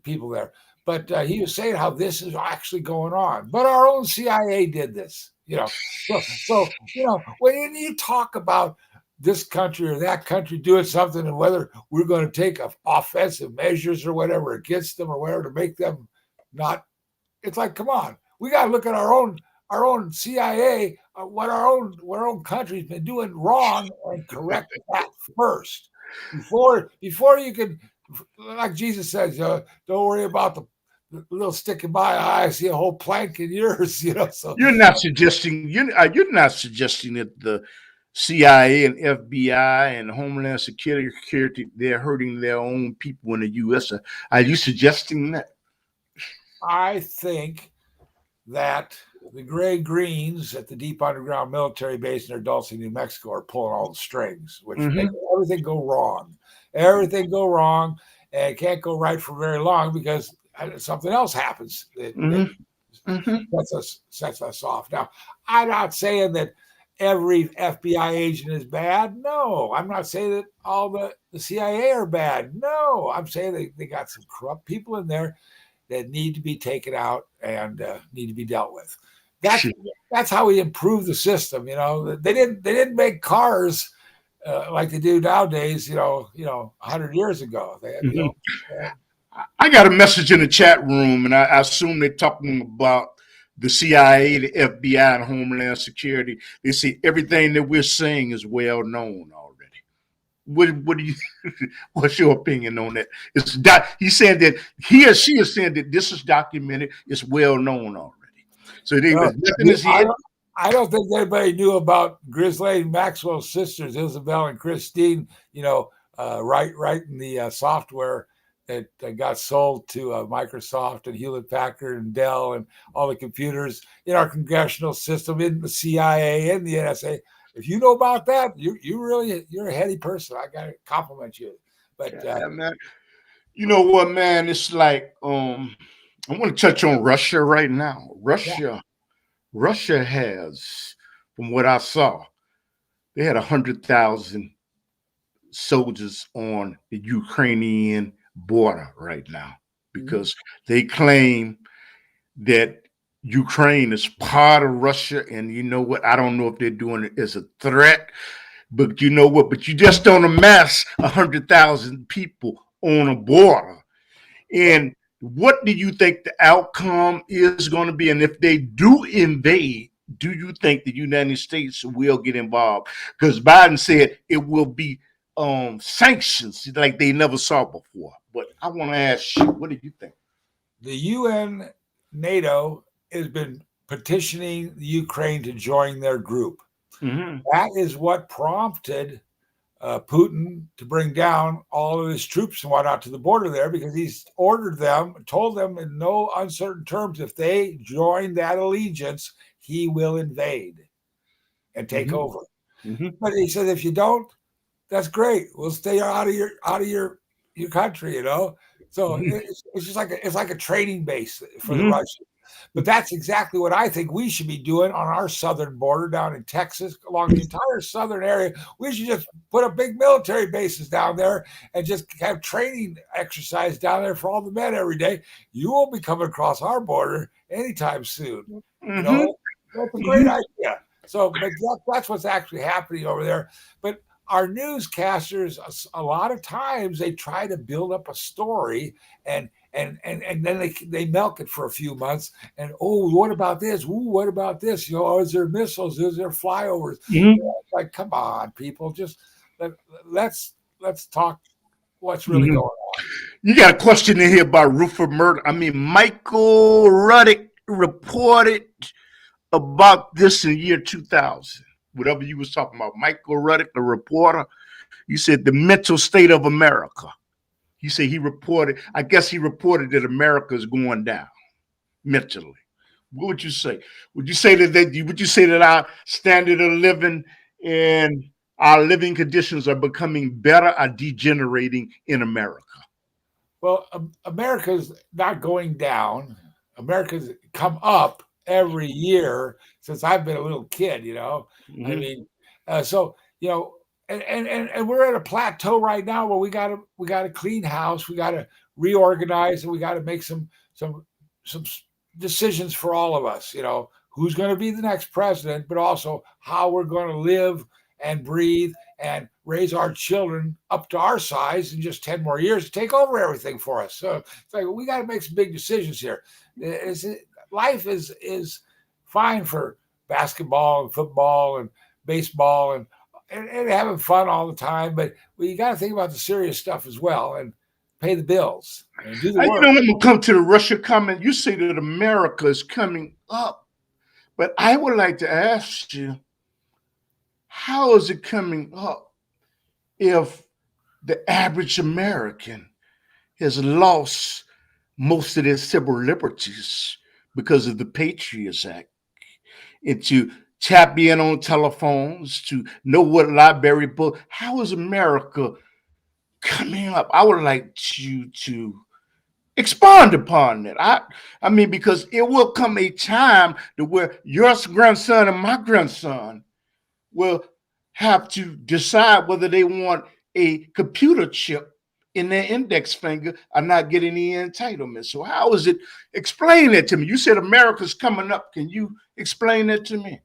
people there. But he was saying how this is actually going on. But our own CIA did this, So when you talk about this country or that country doing something and whether we're going to take offensive measures or whatever against them or whatever to make them not, it's like, come on, we got to look at our own CIA, what our own country's been doing wrong and correct that first before you can. Like Jesus says, don't worry about the little stick in my eye. I see a whole plank in yours. So you're not suggesting that the CIA and FBI and Homeland Security they're hurting their own people in the U.S. Are you suggesting that? I think that the gray greens at the deep underground military base near Dulce, New Mexico, are pulling all the strings, which make everything go wrong. Everything go wrong, and it can't go right for very long because something else happens that sets us off. Now, I'm not saying that every FBI agent is bad. No, I'm not saying that all the CIA are bad. No, I'm saying they got some corrupt people in there that need to be taken out and need to be dealt with. That's how we improve the system. They didn't make cars like they do nowadays, 100 years ago. I got a message in the chat room, and I assume they're talking about the CIA, the FBI, and Homeland Security. They say everything that we're saying is well known already. What do you? What's your opinion on that? He's saying that he or she is saying that this is documented. It's well known already. So nothing is hidden. I don't think anybody knew about Gizlane Maxwell's sisters, Isabel and Christine, writing the software that got sold to Microsoft and Hewlett Packard and Dell and all the computers in our congressional system, in the CIA and the NSA. If you know about that, you're a heady person. I got to compliment you. But man. You know what, man? It's like I want to touch on Russia right now. Russia has, from what I saw, they had 100,000 soldiers on the Ukrainian border right now because they claim that Ukraine is part of Russia. And you know what? I don't know if they're doing it as a threat, but you know what? But you just don't amass 100,000 people on a border. And what do you think the outcome is going to be? And if they do invade, do you think the United States will get involved? Because Biden said it will be sanctions like they never saw before. But I want to ask you, what do you think? The UN, NATO has been petitioning the Ukraine to join their group. Mhm. That is what prompted Putin to bring down all of his troops and whatnot to the border there, because he's ordered them, told them in no uncertain terms, if they join that allegiance, he will invade and take Mhm. over. Mhm. But he said, if you don't, that's great. We'll stay out of your country, you know. So Mhm. it's just like it's like a training base for the Mhm. Russians. But that's exactly what I think we should be doing on our southern border down in Texas, along the entire southern area. We should just put up big military bases down there and just have training exercise down there for all the men every day. You won't be coming across our border anytime soon. You Mhm. know, that's a great Mhm. idea. So, but that's what's actually happening over there. But our newscasters, a lot of times, they try to build up a story and then they milk it for a few months. And oh, what about this? Ooh, what about this? You know, is there missiles? Is there flyovers? You Mhm. know, it's like, come on, people, just let, let's talk what's really going Mhm. on. You got a question in here about Rupert Murdoch. I mean, Michael Ruddick reported about this in year 2000. Whatever you was talking about, Michael Ruddick, the reporter. You said the mental state of America. You say he reported. I guess he reported that America is going down mentally. What would you say? Would you say would you say that our standard of living and our living conditions are becoming better or degenerating in America? Well, America's not going down. America's come up every year since I've been a little kid. You know, I Mm-hmm. mean, so you know, and we're at a plateau right now where we got to clean house, we got to reorganize, and we got to make some decisions for all of us. You know, who's going to be the next president, but also how we're going to live and breathe and raise our children up to our size in just 10 more years to take over everything for us. So it's like we got to make some big decisions here. Life is fine for basketball and football and baseball and having fun all the time, but you got to think about the serious stuff as well and pay the bills and do the You work. know, when we come to the Russia comment, you say that America is coming up, but I would like to ask you, how is it coming up if the average American has lost most of their civil liberties because of the Patriots Act? And to tap in on telephones, to know what library book, how is America coming up? I would like you to expand upon that. I mean, because it will come a time to where your grandson and my grandson will have to decide whether they want a computer chip in their index finger or not get any entitlement. So how is it? Explain that to me. You said America's coming up. Can you explain that to me?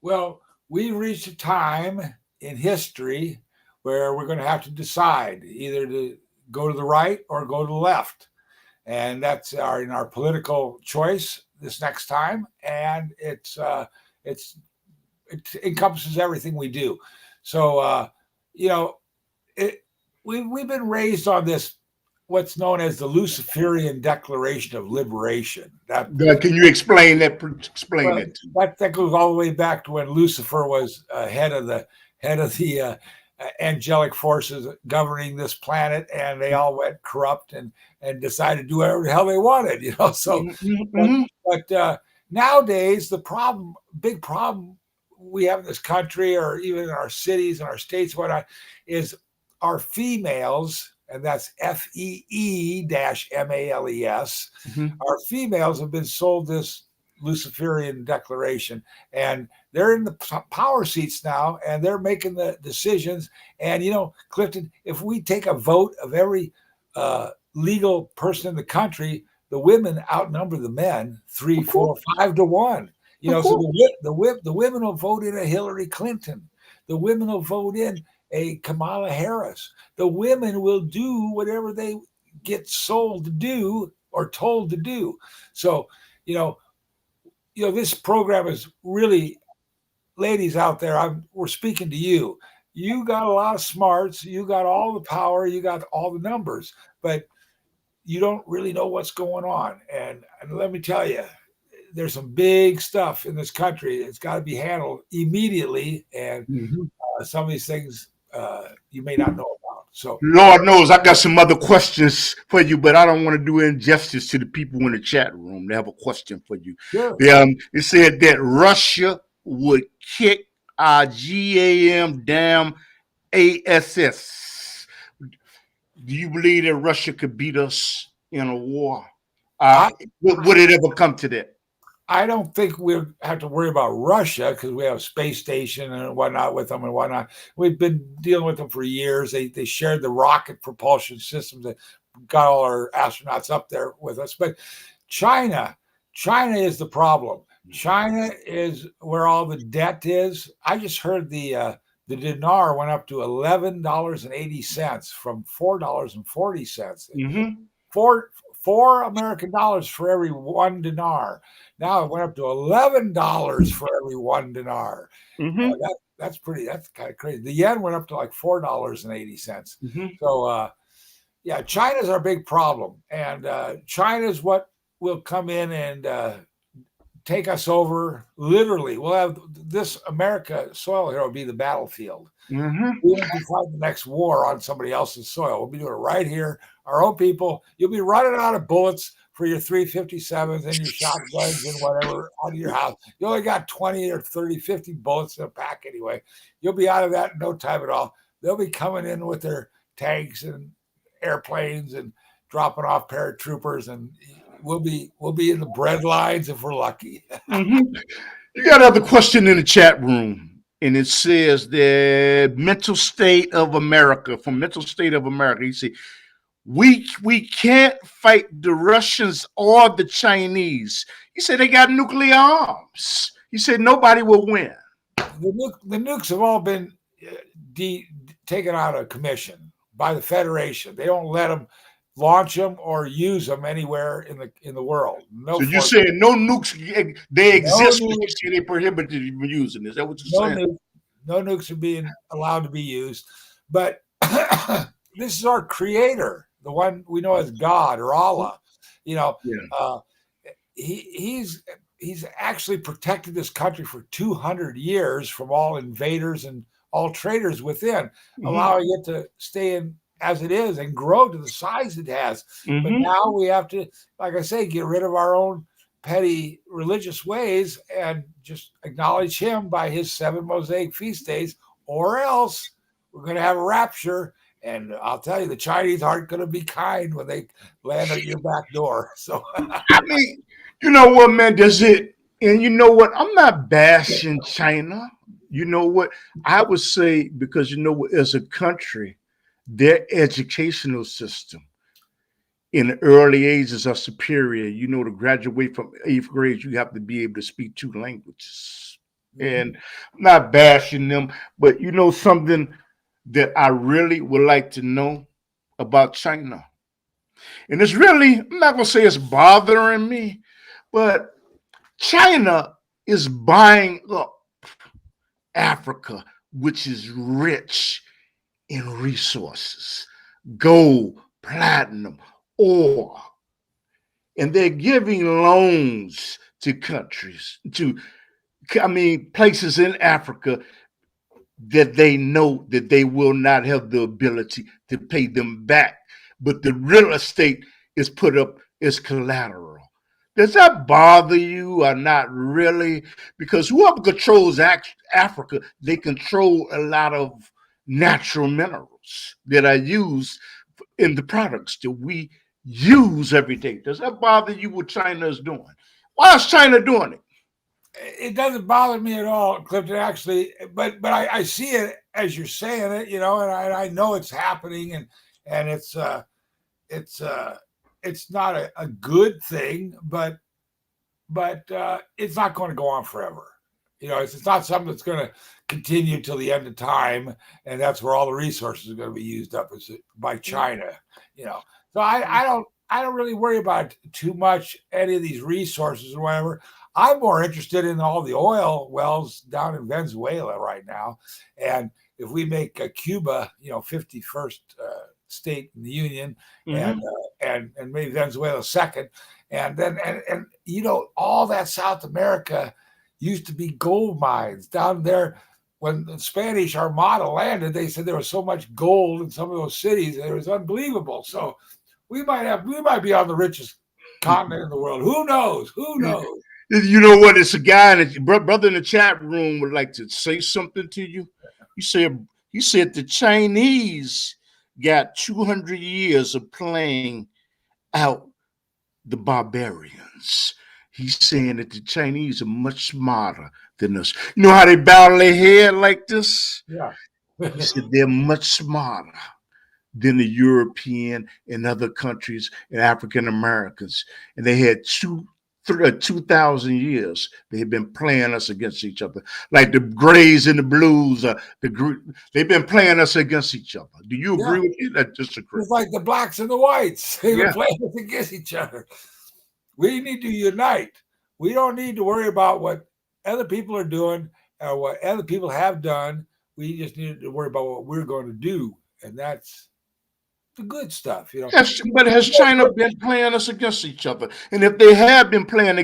Well, we reached a time in history where we're going to have to decide either to go to the right or go to the left. And that's our political choice this next time. And it's it encompasses everything we do. So you know, it, we've been raised on this what's known as the Luciferian Declaration of Liberation. That Can you explain that? Explain well, that to me. that goes all the way back to when Lucifer was head of the angelic forces governing this planet, and they all went corrupt and decided to do whatever the hell they wanted, you know. So, but, Mm-hmm. but nowadays the big problem we have in this country, or even in our cities and our states, whatnot, is our females, and that's FEE-MALES. Mm-hmm. Our females have been sold this Luciferian declaration, and they're in the power seats now, and they're making the decisions. And you know, Clifton, if we take a vote of every legal person in the country, the women outnumber the men three, Of course. 4, 5 to 1. You Of know, so course. the women will vote in a Hillary Clinton. The women will vote in a Kamala Harris. The women will do whatever they get sold to do or told to do. So, you know, this program is really, ladies out there, we're speaking to you. You got a lot of smarts, you got all the power, you got all the numbers, but you don't really know what's going on. And let me tell you, there's some big stuff in this country. It's got to be handled immediately, and some of these things you may not know about. So, Lord knows I got some other questions for you, but I don't want to do injustice to the people in the chat room. They have a question for you. sure. It said that Russia would kick our GAM damn ASS. Do you believe that Russia could beat us in a war? Would it ever come to that? I don't think we have to worry about Russia because we have a space station and whatnot with them and whatnot. We've been dealing with them for years. They shared the rocket propulsion systems that got all our astronauts up there with us. But China is the problem. China is where all the debt is. I just heard the dinar went up to $11.80 from $4.40. Four American dollars for every one dinar. Now it went up to $11 for every one dinar. That's kind of crazy. The yen went up to like $4.80. So yeah, China's our big problem, and China's what will come in and take us over. Literally, we'll have this America soil here will be the battlefield. We won't be fighting the next war on somebody else's soil. We'll be doing it right here, our own people. You'll be running out of bullets for your 357s and your shotguns and whatever out of your house. You only got 20 or 30, 50 bullets in a pack anyway. You'll be out of that in no time at all. They'll be coming in with their tanks and airplanes and dropping off paratroopers, and we'll be in the bread lines if we're lucky. You got another question in the chat room, and it says the mental state of America. From Mental State of America, you see, we can't fight the Russians or the Chinese. He said they got nuclear arms. He said nobody will win. The nukes have all been taken out of commission by the Federation. They don't let them launch them or use them anywhere in the world. So you're saying no nukes, they exist, but you say they prohibited you from using this. Is that what you're saying? No nukes are being allowed to be used. But this is our creator, the one we know as God or Allah. He's actually protected this country for 200 years from all invaders and all traitors within, allowing it to stay in as it is and grow to the size it has. But now we have to, like I say, get rid of our own petty religious ways and just acknowledge him by his 7 Mosaic feast days, or else we're going to have a rapture. And I'll tell you, the Chinese aren't going to be kind when they land at your back door. So, I mean, you know what, man, does it, and you know what, I'm not bashing China. You know what, I would say, because you know what, as a country, their educational system in the early ages are superior. You know, to graduate from 8th grade, you have to be able to speak 2 languages. And I'm not bashing them, but you know something that I really would like to know about China. And it's really, I'm not going to say it's bothering me, but China is buying up Africa, which is rich in resources, gold, platinum, ore. And they're giving loans to countries, places in Africa that they know that they will not have the ability to pay them back. But the real estate is put up as collateral. Does that bother you or not really? Because whoever controls Africa, they control a lot of natural minerals that are used in the products that we use every day. Does that bother you what China is doing? Why is China doing it? It doesn't bother me at all, Clifton, actually, but I see it as you're saying it, and I know it's happening, and it's not a good thing, but it's not going to go on forever. It's not something that's going to continue till the end of time, and that's where all the resources are going to be used up by China. So I don't really worry about too much any of these resources or whatever. I'm more interested in all the oil wells down in Venezuela right now, and if we make Cuba, 51st state in the union, and and maybe Venezuela second. And then, and all that South America used to be gold mines down there. When the Spanish Armada landed, they said there was so much gold in some of those cities, it was unbelievable. So we might be on the richest continent in the world. Who knows? Who knows? You know what? It's a guy, brother in the chat room would like to say something to you. You said the Chinese got 200 years of playing out the barbarians. He's saying that the Chinese are much smarter than us. You know how they bow their head like this? Yeah. He said they're much smarter than the European and other countries and African Americans. And they had 2,000 years they've been playing us against each other, like the Grays and the Blues. They've been playing us against each other. Do you agree with you? That disagree? It's like the blacks and the whites. They've been playing us against each other. We need to unite. We don't need to worry about what other people are doing or what other people have done. We just need to worry about what we're going to do, and that's the good stuff, But has China been playing us against each other? And if they have been playing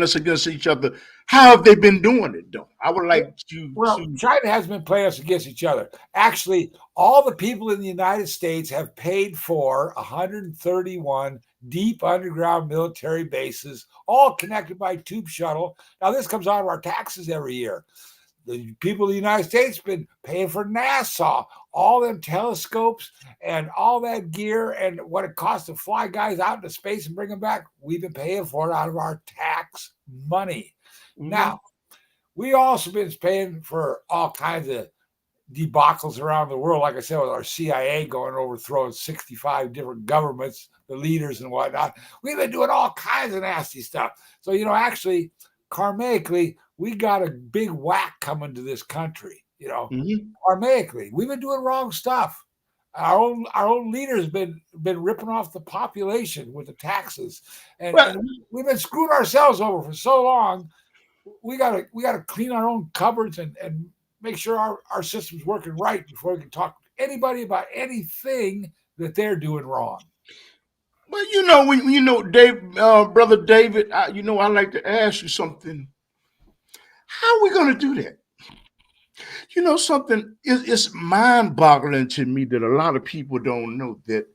us against each other, how have they been doing it, though? I would like to. Well, China has been playing us against each other. Actually, all the people in the United States have paid for 131 deep underground military bases, all connected by tube shuttle. Now, this comes out of our taxes every year. The people of the United States have been paying for NASA, all them telescopes and all that gear and what it costs to fly guys out into space and bring them back. We've been paying for it out of our tax money. Mm-hmm. Now, we also been paying for all kinds of debacles around the world. Like I said, with our CIA going overthrowing 65 different governments, the leaders and whatnot. We've been doing all kinds of nasty stuff. So, actually, karmically, we got a big whack coming to this country, karmically. We've been doing wrong stuff. Our own leaders been ripping off the population with the taxes. And we've been screwing ourselves over for so long. We gotta clean our own cupboards and make sure our system's working right before we can talk to anybody about anything that they're doing wrong. Well, Dave, Brother David, I'd like to ask you something. How are we going to do that? Something, it's mind-boggling to me that a lot of people don't know that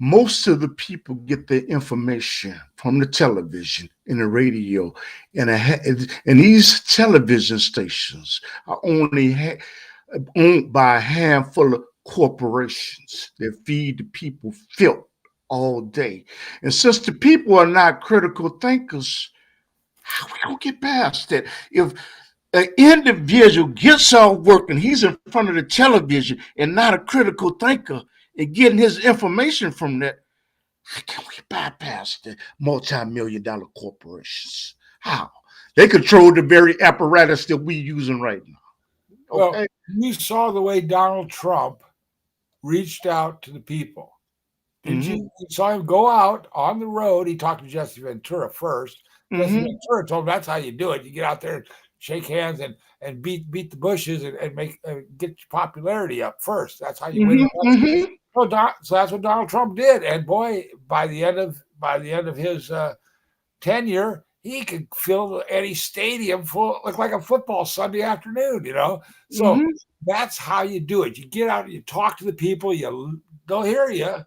most of the people get their information from the television and the radio, and these television stations are only owned by a handful of corporations that feed the people filth all day. And since the people are not critical thinkers, how we gonna get past that? If an individual gets off work and he's in front of the television and not a critical thinker and getting his information from that, how can we bypass the multi-million-dollar corporations? How? They control the very apparatus that we're using right now. Okay? Well, you saw the way Donald Trump reached out to the people. Did you saw him go out on the road? He talked to Jesse Ventura first. Jesse Ventura told him that's how you do it. You get out there and shake hands and beat the bushes and make get your popularity up first. That's how you win. So that's what Donald Trump did. And boy, by the end of his tenure, he could fill any stadium full, look like a football Sunday afternoon. So that's how you do it. You get out, you talk to the people. They'll hear you.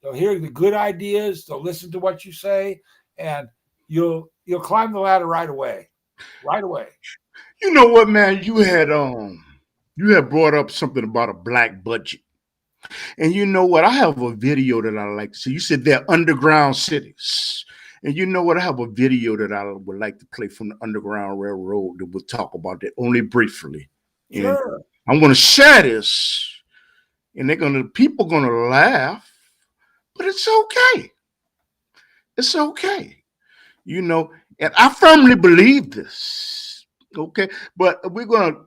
They'll hear the good ideas. They'll listen to what you say, and you'll climb the ladder right away. Right away. You know what, man? You had brought up something about a black budget. And you know what? I have a video that I like to see. You said they're underground cities. And you know what? I have a video that I would like to play from the Underground Railroad that will talk about that only briefly. Sure. And I'm going to share this, and people going to laugh, but it's okay. It's okay. And I firmly believe this. Okay. But we're going to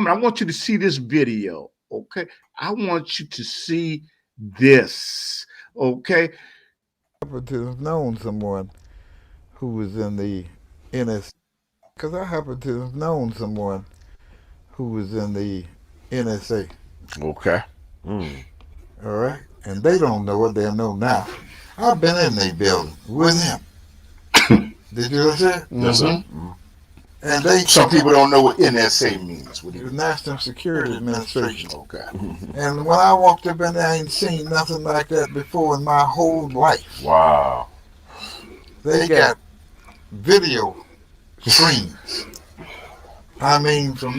I want you to see this video. Okay. I want you to see this. Okay. I happen to have known someone who was in the NSA. Because I happen to have known someone who was in the NSA. Okay. All right, and they don't know it. They know now. I've been in their building with him. Did you understand? Yes, sir. And they Some people don't know what NSA means. What do the you National Security Administration. Okay. And when I walked up in there, I ain't seen nothing like that before in my whole life. Wow. They got video screens. I mean, from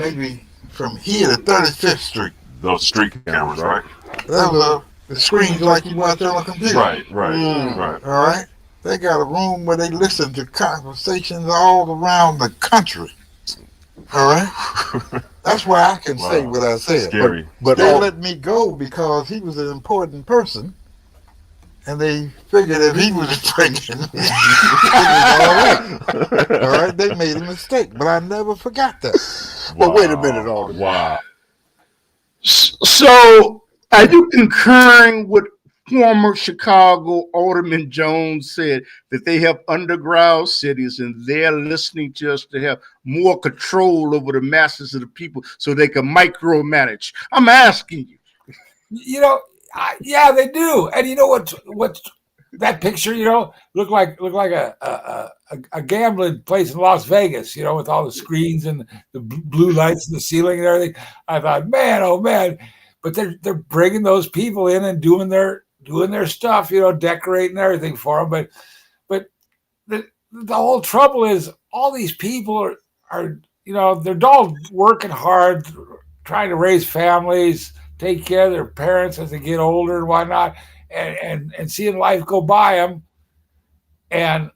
here to 35th Street. Those street cameras, right? Those are the screens like you watch on a computer. Right, right. All right. They got a room where they listen to conversations all around the country. All right. That's why I can say what I said. Scary. But they let me go because he was an important person, and they figured if he was bringing, it was all right. All right. They made a mistake, but I never forgot that. But wait a minute, Alderman. Wow. So, are you concurring with former Chicago Alderman Jones said that they have underground cities and they're listening to us to have more control over the masses of the people so they can micromanage? I'm asking you. You know, yeah, they do. And you know what that picture, you know, looked like a gambling place in Las Vegas, you know, with all the screens and the blue lights in the ceiling and everything. I thought, man, oh man. But they're bringing those people in and doing their stuff, you know, decorating everything for them. But the whole trouble is all these people are you know, they're all working hard, trying to raise families, take care of their parents as they get older and whatnot, and seeing life go by them, and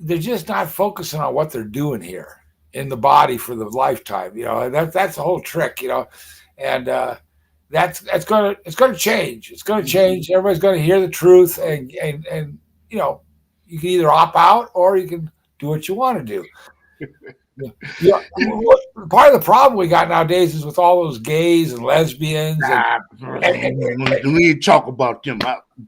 they're just not focusing on what they're doing here in the body for the lifetime. You know, that's the whole trick. You know, and it's gonna change. It's gonna change. Everybody's gonna hear the truth, and you know, you can either opt out or you can do what you want to do. Yeah, part of the problem we got nowadays is with all those gays and lesbians. We need to talk about them.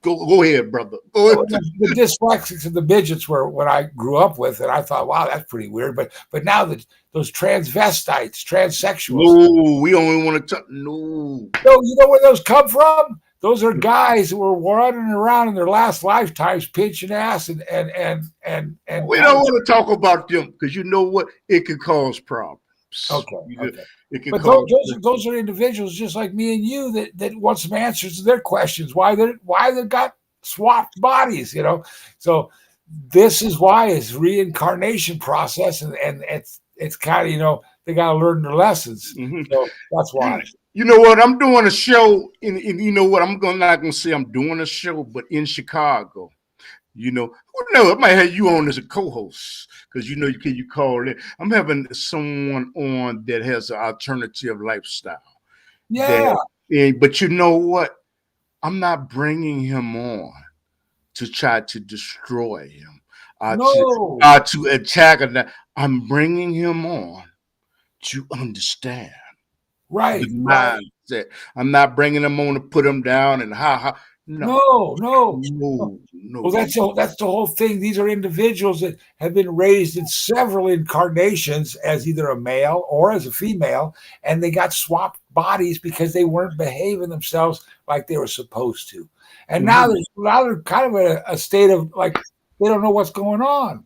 Go ahead, brother. Go ahead. The dyslexics and the midgets were what I grew up with, and I thought, wow, that's pretty weird. But now those transvestites, transsexuals. No, we only want to talk. No, you know where those come from? Those are guys who were running around in their last lifetimes, pinching ass and we don't want to talk about them because you know what? It could cause problems. Okay. It could but cause those are individuals just like me and you that want some answers to their questions. Why they got swapped bodies, you know? So this is why it's reincarnation process, and it's kind of, you know, they got to learn their lessons. Mm-hmm. So that's why. You know what? I'm doing a show, and you know what? I'm not going to say I'm doing a show, but in Chicago. You know, I might have you on as a co-host because you know you call it. I'm having someone on that has an alternative lifestyle. Yeah. But you know what? I'm not bringing him on to try to destroy him. To attack him. I'm bringing him on to understand. Right. Mindset. I'm not bringing him on to put him down and No. Well, that's the whole thing. These are individuals that have been raised in several incarnations as either a male or as a female, and they got swapped bodies because they weren't behaving themselves like they were supposed to. And now they're kind of in a state of like they don't know what's going on.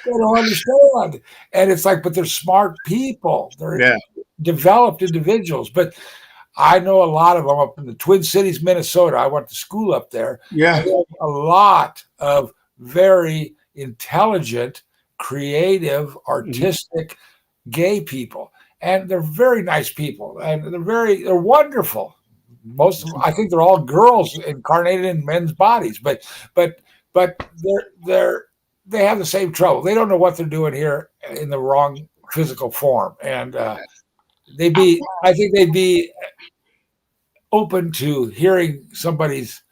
They don't understand. And it's like, but they're smart people. They're developed individuals. But I know a lot of them up in the Twin Cities, Minnesota. I went to school up there. Yeah. A lot of very intelligent, creative, artistic, gay people. And they're very nice people. And they're wonderful. Most of them, I think they're all girls incarnated in men's bodies. But they have the same trouble. They don't know what they're doing here in the wrong physical form. And I think they'd be open to hearing somebody's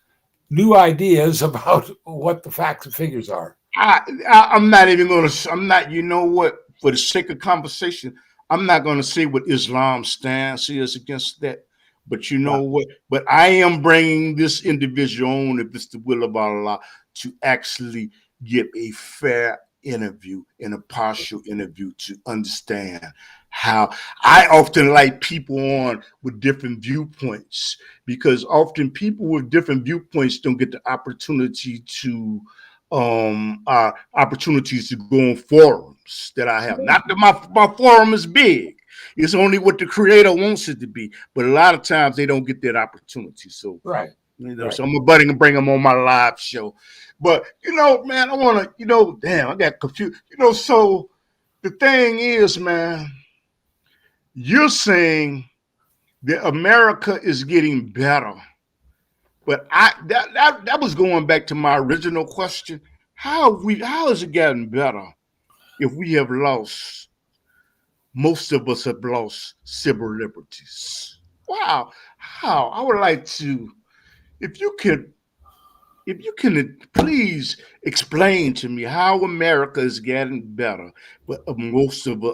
new ideas about what the facts and figures are. I'm not even going to, you know what, for the sake of conversation, I'm not going to say what Islam's stance is against that. But you know what? But I am bringing this individual on, if it's the will of Allah, to actually give a fair interview, in a partial interview, to understand how I often like people on with different viewpoints, because often people with different viewpoints don't get the opportunity to opportunities to go on forums that I have. Not that my forum is big. It's only what the creator wants it to be. But a lot of times they don't get that opportunity. So Right. So I'm gonna bring them on my live show. But man, I wanna, damn, I got confused. So the thing is, man, you're saying that America is getting better. But that was going back to my original question. How has it gotten better if we have lost, most of us have lost civil liberties? Wow. How? I would like to, if you can please explain to me how America is getting better, but a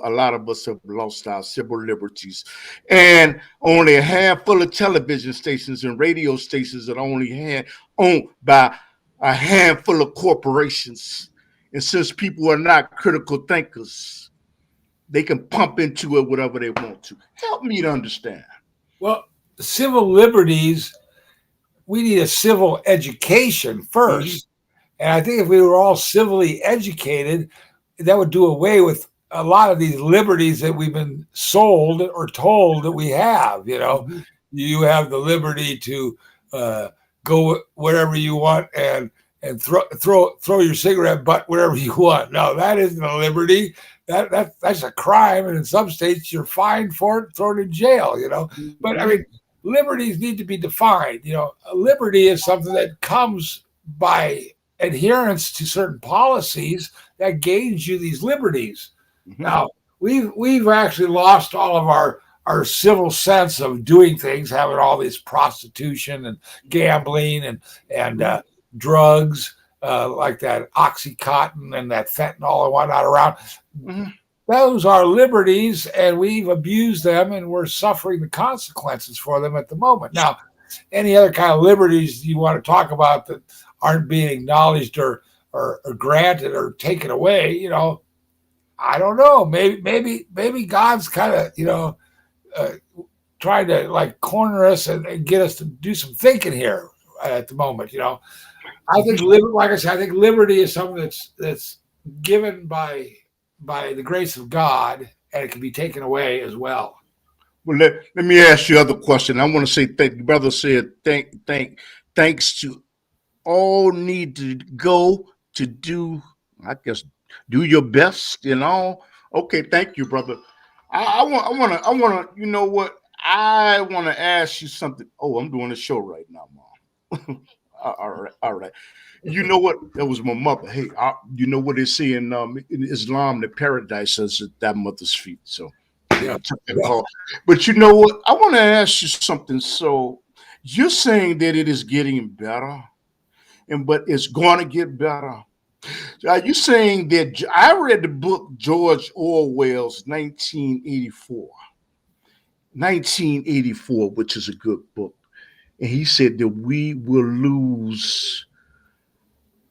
lot of us have lost our civil liberties, and only a handful of television stations and radio stations are only owned by a handful of corporations. And since people are not critical thinkers, they can pump into it whatever they want to. Help me to understand. Well, civil liberties, we need a civil education first. And I think if we were all civilly educated, that would do away with a lot of these liberties that we've been sold or told that we have. You have the liberty to go wherever you want and throw your cigarette butt wherever you want. No, that isn't a liberty. That's a crime, and in some states you're fined for it, thrown in jail. But I mean, liberties need to be defined. A liberty is something that comes by adherence to certain policies that gains you these liberties. Mm-hmm. Now, we've actually lost all of our civil sense of doing things, having all this prostitution and gambling and drugs like that Oxycontin and that fentanyl and whatnot around. Mm-hmm. Those are liberties, and we've abused them, and we're suffering the consequences for them at the moment. Now, any other kind of liberties you want to talk about that aren't being acknowledged or granted or taken away, I don't know. Maybe God's kind of, trying to like corner us and get us to do some thinking here at the moment. I think, like I said, I think liberty is something that's given by the grace of God, and it can be taken away as well. Well, let me ask you another question. I want to say thank you. Brother said thanks to all need to go to do, I guess, do your best and all. Okay, thank you, brother. I want to, you know what? I want to ask you something. Oh, I'm doing a show right now, Mom. All right. You know what? That was my mother. Hey, you know what they say in Islam, that paradise is at that mother's feet. So, yeah. But you know what? I want to ask you something. So, you're saying that it is getting better, but it's going to get better. Are you saying that? I read the book George Orwell's 1984, which is a good book. And he said that we will lose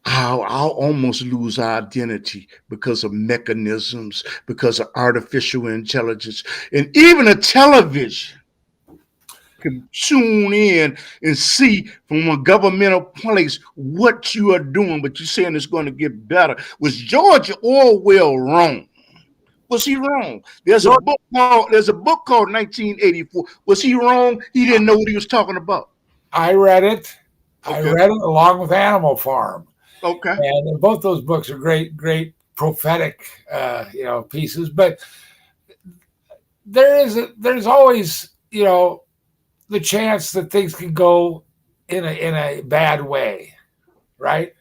I'll almost lose our identity because of mechanisms, because of artificial intelligence, and even a television can tune in and see from a governmental place what you are doing, but you're saying it's going to get better. Was George Orwell wrong? Was he wrong? There's a book called 1984. Was he wrong? He didn't know what he was talking about. I read it. Okay. I read it along with Animal Farm. Okay. And both those books are great prophetic, pieces. But there's always, the chance that things can go in a bad way, right?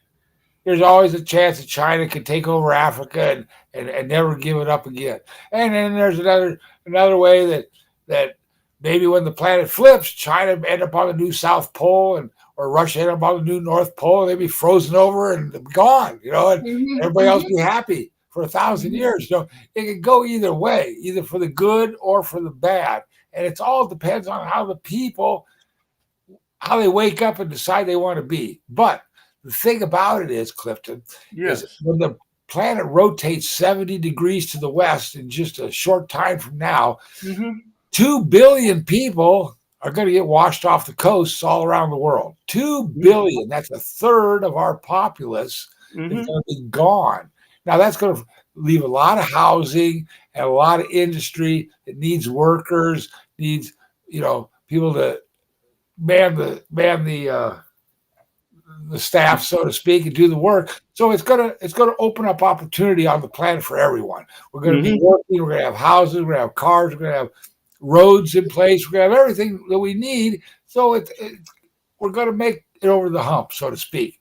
There's always a chance that China can take over Africa and never give it up again. And then there's another way that maybe when the planet flips, China end up on the new South Pole or Russia end up on the new North Pole, and they'd be frozen over and gone, and everybody else be happy for 1,000 years. So it could go either way, either for the good or for the bad. And it all depends on how the people, how they wake up and decide they want to be. But the thing about it is, Clifton, is when planet rotates 70 degrees to the west in just a short time from now, 2 billion people are going to get washed off the coasts all around the world. 2 billion. That's a third of our populace is going to be gone. Now, that's going to leave a lot of housing and a lot of industry. It needs workers, needs, people to man the staff, so to speak, and do the work. So it's gonna open up opportunity on the planet for everyone. We're going to be working. We're going to have houses. We're going to have cars. We're going to have roads in place. We're going to have everything that we need. So we're going to make it over the hump, so to speak.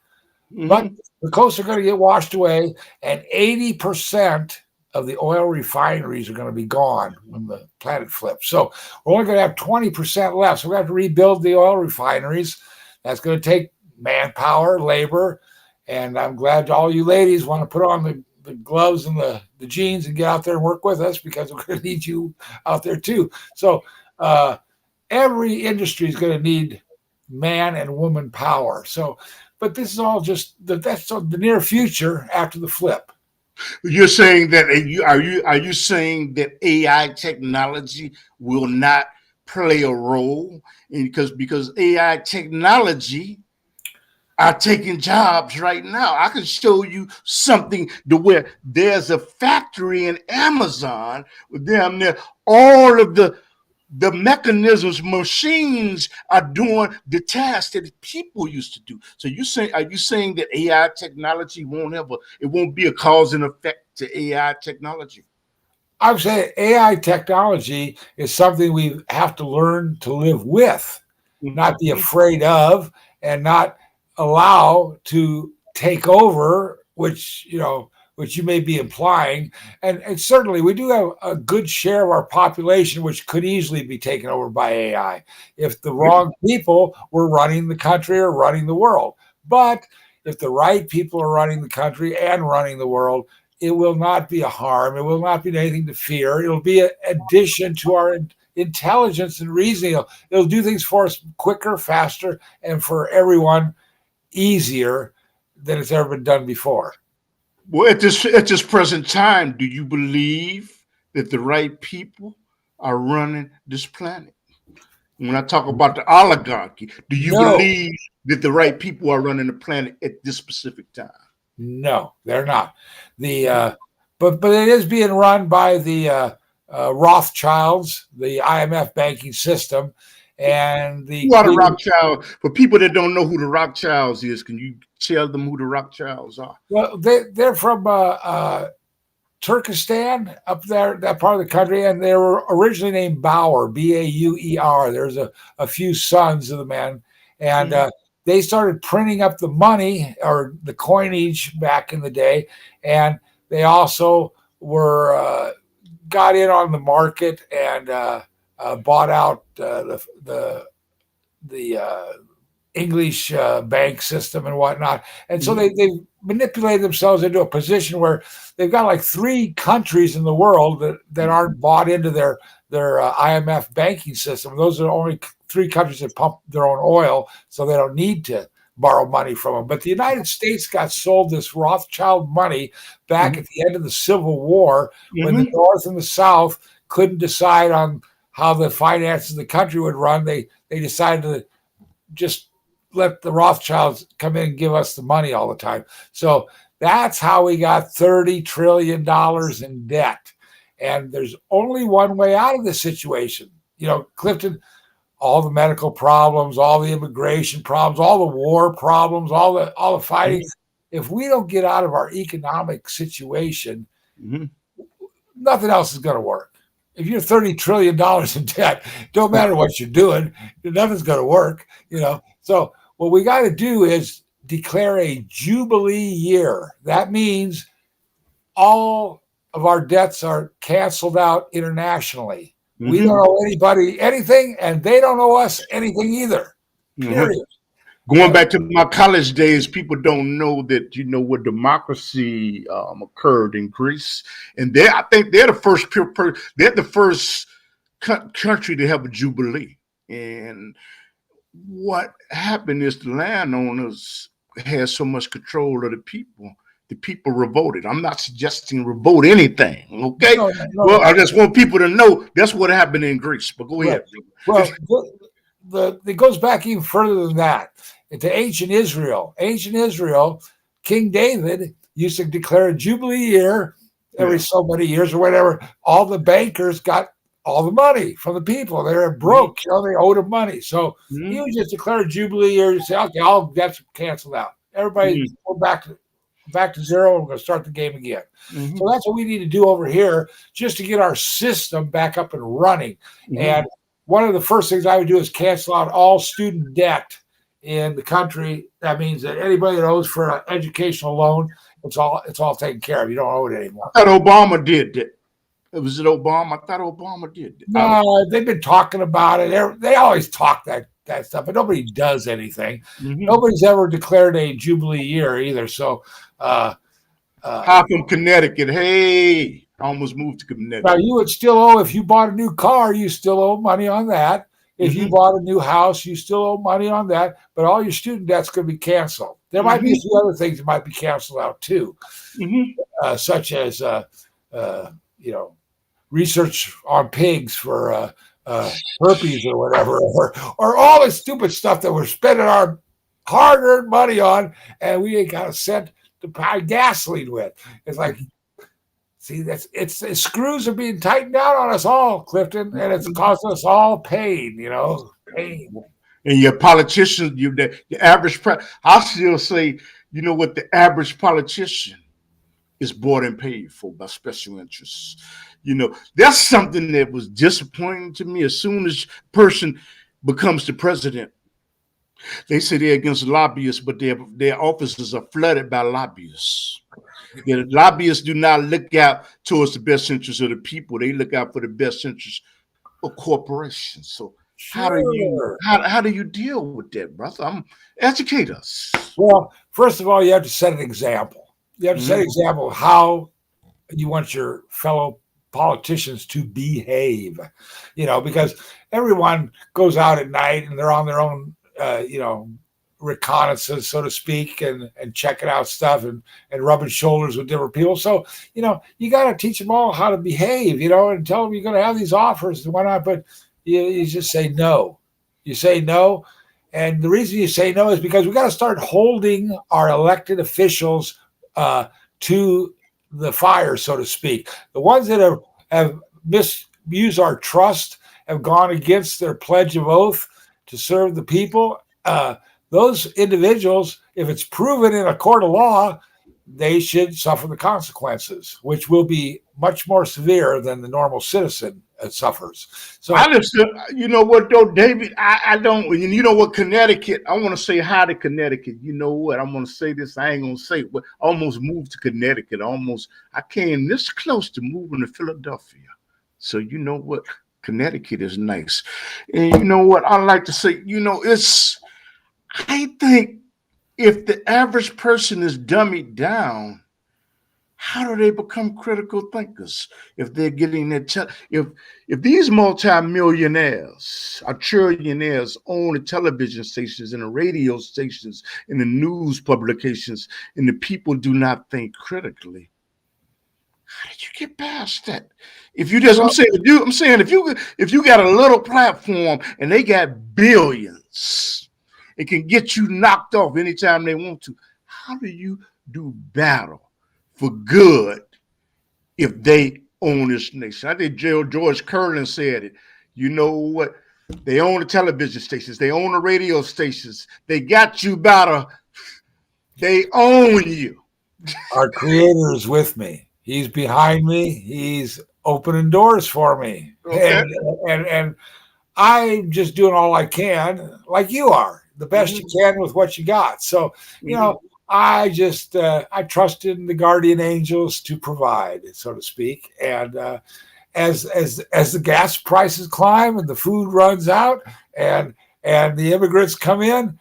But the coasts are going to get washed away, and 80% of the oil refineries are going to be gone when the planet flips. So we're only going to have 20% left. So we're going to have to rebuild the oil refineries. That's going to take manpower, labor, and I'm glad all you ladies want to put on the gloves and the jeans and get out there and work with us, because we're going to need you out there too. So every industry is going to need man and woman power. So, but this is all just that's the near future after the flip. You're saying that are you saying that AI technology will not play a role because AI technology are taking jobs right now? I can show you something to where there's a factory in Amazon with them there. All of the mechanisms, machines are doing the tasks that people used to do. So are you saying that AI technology won't be a cause and effect to AI technology? I'm saying AI technology is something we have to learn to live with, not be afraid of, and not allow to take over, which you may be implying. And certainly we do have a good share of our population which could easily be taken over by AI if the wrong people were running the country or running the world. But if the right people are running the country and running the world, it will not be a harm. It will not be anything to fear. It'll be an addition to our intelligence and reasoning. It'll do things for us quicker, faster, and for everyone easier than it's ever been done before. Well, at this present time, do you believe that the right people are running this planet? When I talk about the oligarchy, do you believe that the right people are running the planet at this specific time? No, they're not. But it is being run by the Rothschilds, the IMF banking system, and who are the Rothschilds? For people that don't know who the Rothschilds is, can you tell them who the Rothschilds are? Well, they're from Turkestan, up there, that part of the country, and they were originally named Bauer, Bauer. There's a few sons of the men, and they started printing up the money or the coinage back in the day, and they also got in on the market and bought out the English bank system and whatnot. And so they manipulated themselves into a position where they've got like 3 countries in the world that aren't bought into their IMF banking system. Those are only 3 countries that pump their own oil, so they don't need to borrow money from them. But the United States got sold this Rothschild money back at the end of the Civil War when the North and the South couldn't decide on how the finances of the country would run. They decided to just let the Rothschilds come in and give us the money all the time. So that's how we got $30 trillion in debt. And there's only one way out of this situation. Clifton, all the medical problems, all the immigration problems, all the war problems, all the fighting. If we don't get out of our economic situation, nothing else is going to work. If you're $30 trillion in debt, don't matter what you're doing, nothing's going to work. So what we got to do is declare a Jubilee year. That means all of our debts are canceled out internationally. We don't owe anybody anything, and they don't owe us anything either. Period. Going back to my college days, people don't know that where democracy occurred in Greece, and I think they're the first they're the first country to have a jubilee. And what happened is the landowners had so much control of the people The people revolted. I'm not suggesting revolt anything. Okay. No. I just want people to know that's what happened in Greece. But go ahead. Well, it goes back even further than that. Into ancient Israel. Ancient Israel, King David used to declare a jubilee year every so many years or whatever. All the bankers got all the money from the people. They were broke, they owed them money. So he would just declare a jubilee year and say, okay, all debts canceled out. Everybody go back to zero, and we're going to start the game again. So that's what we need to do over here just to get our system back up and running. And one of the first things I would do is cancel out all student debt in the country. That means that anybody that owes for an educational loan, it's all taken care of. You don't owe it anymore. I thought Obama did that. Was it Obama? I thought Obama did that. No, they've been talking about it. They always talk that stuff, but nobody does anything. Nobody's ever declared a jubilee year either. So, how from Connecticut? Hey, I almost moved to Connecticut. Now you would still owe, if you bought a new car, you still owe money on that. If you bought a new house, you still owe money on that. But all your student debt's going to be canceled. There might be a few other things that might be canceled out too, such as research on pigs for herpes or whatever, or all this stupid stuff that we're spending our hard-earned money on, and we ain't got a cent to buy gasoline with. It's like, see, the screws are being tightened down on us all, Clifton, and it's causing us all pain. Pain. And your politicians, the average, I still say, what the average politician is bought and paid for by special interests. That's something that was disappointing to me. As soon as a person becomes the president, they say they're against lobbyists, but their offices are flooded by lobbyists. The lobbyists do not look out towards the best interests of the people. They look out for the best interests of corporations. So how do you deal with that, brother? Educate us. Well, first of all, you have to set an example. You have to set an example of how you want your fellow politicians to behave, because everyone goes out at night and they're on their own, reconnaissance, so to speak, and checking out stuff and rubbing shoulders with different people. So, you got to teach them all how to behave, and tell them you're going to have these offers and whatnot, but you just say no. You say no. And the reason you say no is because we got to start holding our elected officials to the fire, so to speak. The ones that have misused our trust, have gone against their pledge of oath to serve the people, those individuals, if it's proven in a court of law, they should suffer the consequences, which will be much more severe than the normal citizen suffers. So I understand. You know what, though, David? I don't. You know what, Connecticut? I want to say hi to Connecticut. You know what? I'm going to say this. I ain't going to say it, but I almost moved to Connecticut. I came this close to moving to Philadelphia. So you know what? Connecticut is nice. And you know what? I like to say, I think if the average person is dummied down, how do they become critical thinkers? If they're getting if these multimillionaires or trillionaires own the television stations and the radio stations and the news publications, and the people do not think critically, how did you get past that? If you just, I'm saying, if you got a little platform and they got billions, it can get you knocked off anytime they want to. How do you do battle for good if they own this nation? I think George Carlin said it. You know what? They own the television stations. They own the radio stations. They got you they own you. Our Creator is with me. He's behind me. He's opening doors for me. Okay. And I'm just doing all I can, like you are, the best you can with what you got. So, I just I trust in the guardian angels to provide, so to speak. And as the gas prices climb and the food runs out and the immigrants come in,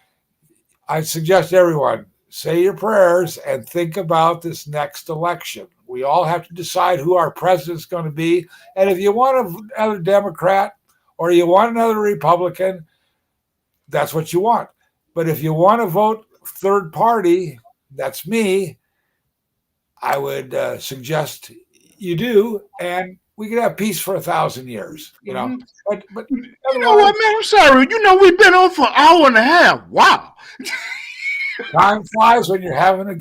I suggest everyone say your prayers and think about this next election. We all have to decide who our president's going to be. And if you want another Democrat or you want another Republican, that's what you want. But if you want to vote third party, that's me, I would suggest you do, and we could have peace for 1,000 years. But You know otherwise, what, man? I'm sorry. We've been on for an hour and a half. Wow. time flies when you're having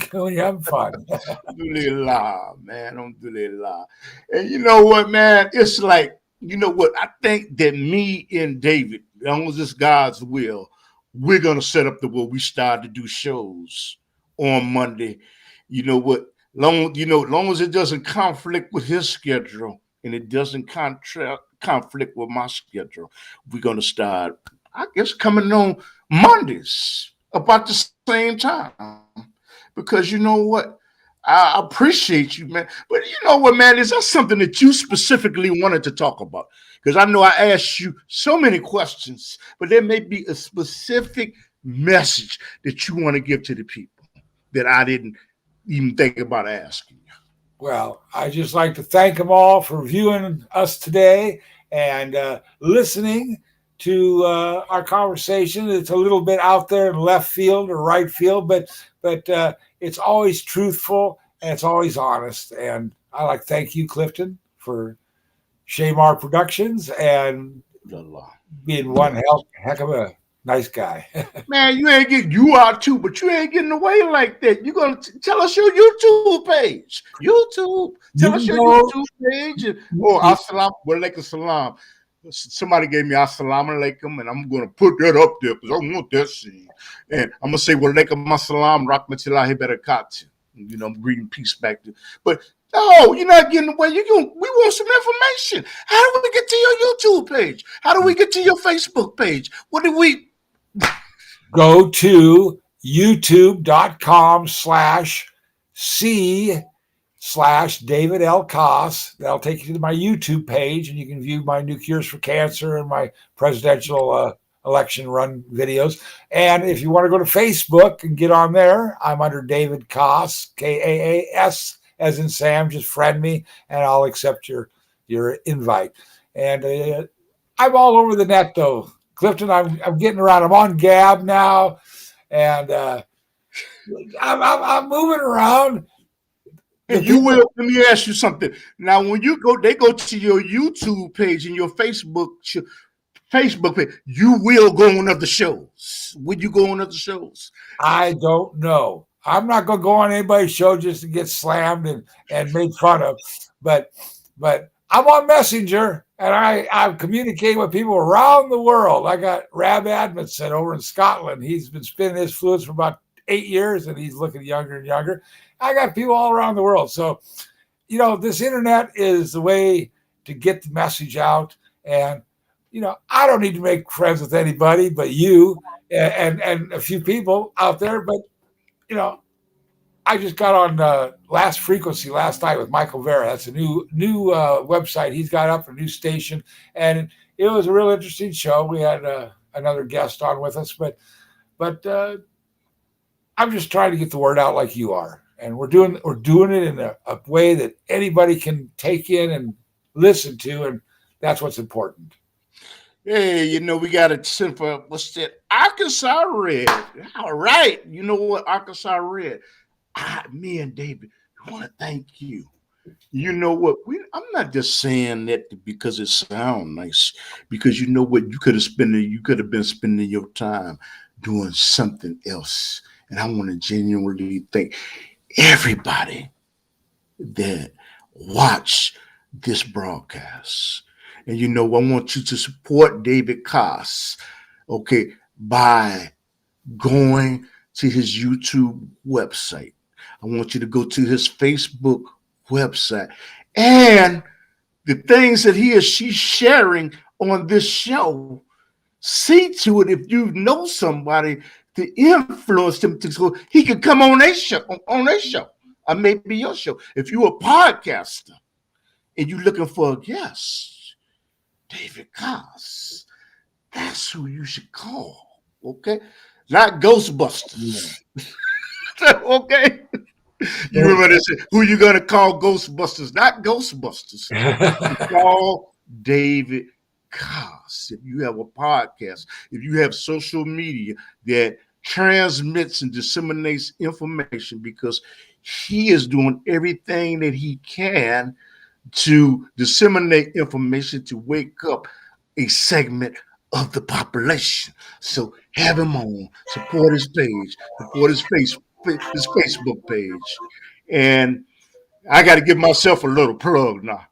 fun. Alhamdulillah, man. Alhamdulillah. And you know what, man? It's like, you know what? I think that me and David, as long as it's God's will, we're gonna set up where we start to do shows on Monday. You know what? Long as it doesn't conflict with his schedule and it doesn't conflict with my schedule, we're gonna start, I guess, coming on Mondays about the same time. Because you know what? I appreciate you, man. But you know what, man? Is that something that you specifically wanted to talk about? Because I know I asked you so many questions, but there may be a specific message that you want to give to the people that I didn't even think about asking you. Well, I just like to thank them all for viewing us today and listening to our conversation. It's a little bit out there in left field or right field, but it's always truthful and it's always honest. And I like to thank you, Clifton, for Shamar Productions and being one heck of a nice guy. Man, you are too, but you ain't getting away like that. You're gonna tell us your YouTube page. Tell us your YouTube page. Assalamu alaikum salam. Somebody gave me assalamu alaikum, and I'm gonna put that up there because I want that scene. And I'm gonna say wa alaikum assalam rahmatullahi barakatuh. I'm reading peace back to. But no, you're not getting away. We want some information. How do we get to your YouTube page? How do we get to your Facebook page? What do we go to youtube.com/C/David L. Kaas. That'll take you to my YouTube page, and you can view my new cures for cancer and my presidential election run videos. And if you want to go to Facebook and get on there, I'm under David Kaas, Kaas, as in Sam. Just friend me, and I'll accept your invite. And I'm all over the net, though. Clifton, I'm getting around. I'm on Gab now, and I'm moving around. And you will. Let me ask you something. Now, when they go to your YouTube page and your Facebook page. You will go on other shows. Will you go on other shows? I don't know. I'm not going to go on anybody's show just to get slammed and made fun of. But I'm on Messenger, and I'm communicating with people around the world. I got Rab Admondson over in Scotland. He's been spinning his fluids for about 8 years, and he's looking younger and younger. I got people all around the world. So, this internet is the way to get the message out. And, I don't need to make friends with anybody but you and a few people out there. But, I just got on Last Frequency last night with Michael Vera. That's a new website he's got up, a new station. And it was a real interesting show. We had another guest on with us. But I'm just trying to get the word out like you are. And we're doing it in a way that anybody can take in and listen to, and that's what's important. Hey, we got a send for what's that? Arkansas Red. All right, you know what, Arkansas Red. Me and David, we want to thank you. You know what? I'm not just saying that because it sounds nice. Because you know what, you could have been spending your time doing something else. And I want to genuinely thank everybody that watch this broadcast. And I want you to support David Kaas, okay, by going to his YouTube website. I want you to go to his Facebook website. And the things that he or she's sharing on this show, see to it if you know somebody to influence them to so he could come on their show, or maybe your show. If you're a podcaster and you're looking for a guest, David Kaas, that's who you should call. Okay, not Ghostbusters. Okay, you remember they said, who you gonna call Ghostbusters? Not Ghostbusters. Call David Kaas. If you have a podcast, if you have social media that transmits and disseminates information, because he is doing everything that he can to disseminate information to wake up a segment of the population. So have him on, support his page, support his Facebook page. And I got to give myself a little plug now.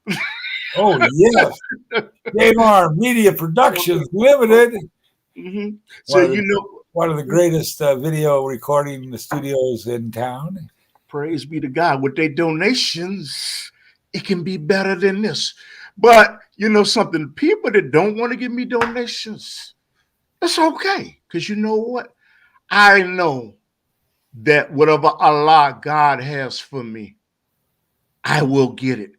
Oh, yes. Damar Media Productions Limited. Mm-hmm. So, one of the greatest video recording studios in town. Praise be to God. With their donations, it can be better than this. But you know something, people that don't want to give me donations, it's okay. Because you know what? I know that whatever Allah, God has for me, I will get it.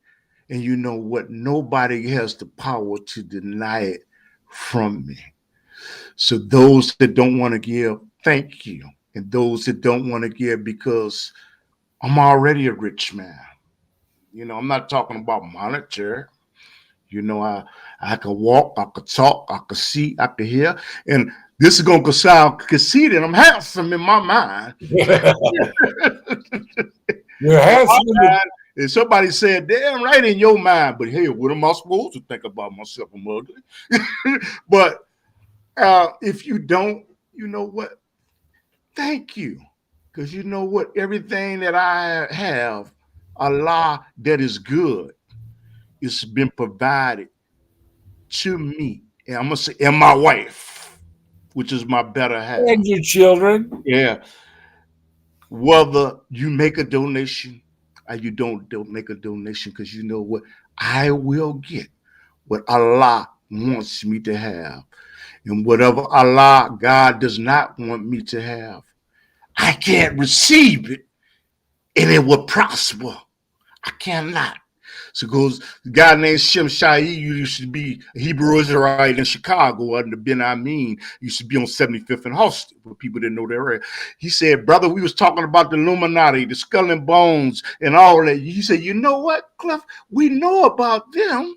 And you know what? Nobody has the power to deny it from me. So those that don't want to give, thank you. And those that don't want to give, because I'm already a rich man. You know, I'm not talking about monetary. You know, I can walk, I could talk, I could see, I could hear. And this is going to sound conceited. I'm handsome in my mind. You're handsome. And somebody said, damn right in your mind. But hey, what am I supposed to think about myself? I'm ugly. But if you don't, you know what? Thank you. Because you know what? Everything that I have, Allah that is good, it's been provided to me. And I'm going to say, and my wife, which is my better half. And your children. Yeah. Whether you make a donation or you don't make a donation, because you know what? I will get what Allah wants me to have. And whatever Allah, God, does not want me to have, I can't receive it and it will prosper. I cannot. So goes the guy named Shem Shai, used to be a Hebrew Israelite in Chicago under Ben Amin, used to be on 75th and Halsted, for people that know that area. He said, brother, we was talking about the Illuminati, the Skull and Bones, and all that. He said, you know what, Cliff? We know about them.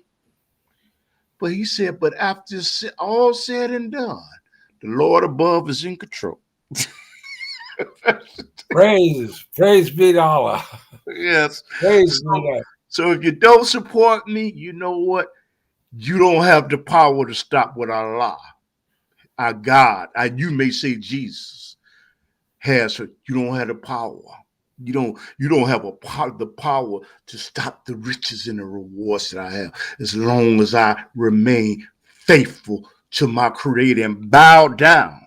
But he said, but after all said and done, the Lord above is in control. Praise be to Allah. Yes. Praise be to Allah. So if you don't support me, you know what? You don't have the power to stop what Allah, our God, you may say Jesus, has. You don't have the power. You don't have the power to stop the riches and the rewards that I have, as long as I remain faithful to my Creator and bow down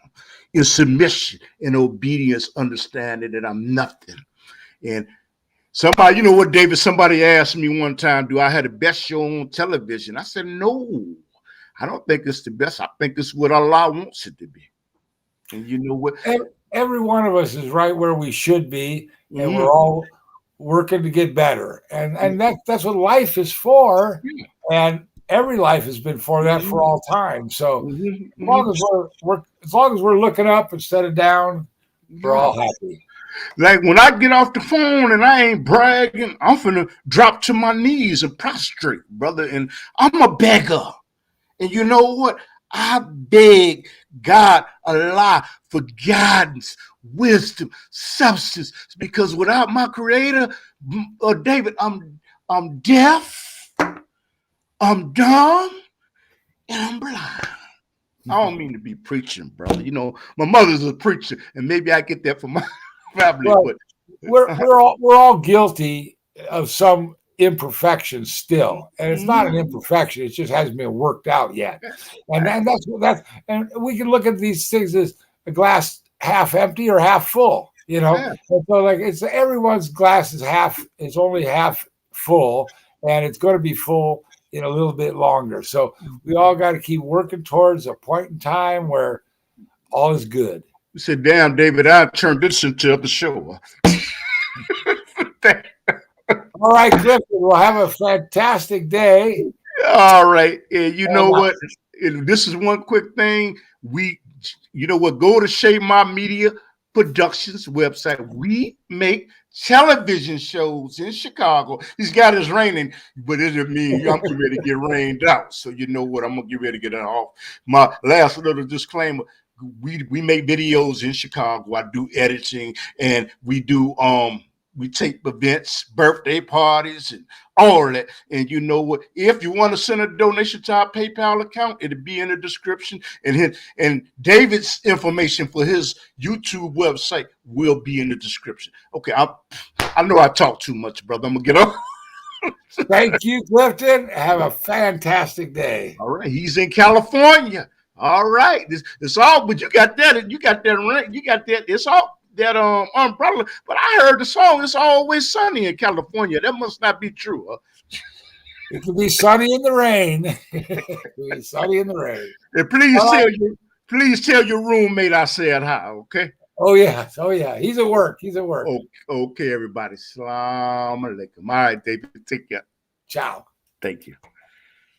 in submission and obedience, understanding that I'm nothing. And somebody, you know what, David, somebody asked me one time, do I have the best show on television? I said, no, I don't think it's the best. I think it's what Allah wants it to be. And you know what? Every one of us is right where we should be, and we're all working to get better. And that's what life is for. And every life has been for that for all time. So as long as we're looking up instead of down, we're all happy. Like when I get off the phone and I ain't bragging, I'm finna drop to my knees and prostrate, brother. And I'm a beggar. And you know what? I beg God, Allah, for guidance, wisdom, substance, because without my Creator, David, I'm deaf, I'm dumb, and I'm blind. I don't mean to be preaching, brother. You know, my mother's a preacher, and maybe I get that from my family. Well, but we're all guilty of some imperfections still, and it's not an imperfection, it just hasn't been worked out yet. And that's and we can look at these things as a glass half empty or half full, you know. And so like it's everyone's glass is only half full, and it's going to be full in a little bit longer. So we all got to keep working towards a point in time where all is good. You said, damn, David, I turned this into the show. All right, Clifton, we'll have a fantastic day. All right. And you know what? And this is one quick thing. You know what? Go to Shape My Media Productions website. We make television shows in Chicago. He's got his raining, but it doesn't mean I'm getting ready to get rained out. So you know what? I'm going to get ready to get it off. My last little disclaimer. We make videos in Chicago. I do editing, and we do We tape events, birthday parties, and all of that. And you know what? If you want to send a donation to our PayPal account, it'll be in the description. And David's information for his YouTube website will be in the description. Okay, I know I talk too much, brother. I'm gonna get off. Thank you, Clifton. Have a fantastic day. All right, he's in California. All right, it's all, but you got that rent, you got that. It's all that umbrella. But I heard the song. It's always sunny in California. That must not be true. Huh? It can be sunny in the rain. It can be sunny in the rain. And please tell your roommate I said hi. Okay. Oh yeah. He's at work. Okay, everybody. Salaam alaikum. All right, David. Take care. Ciao. Thank you.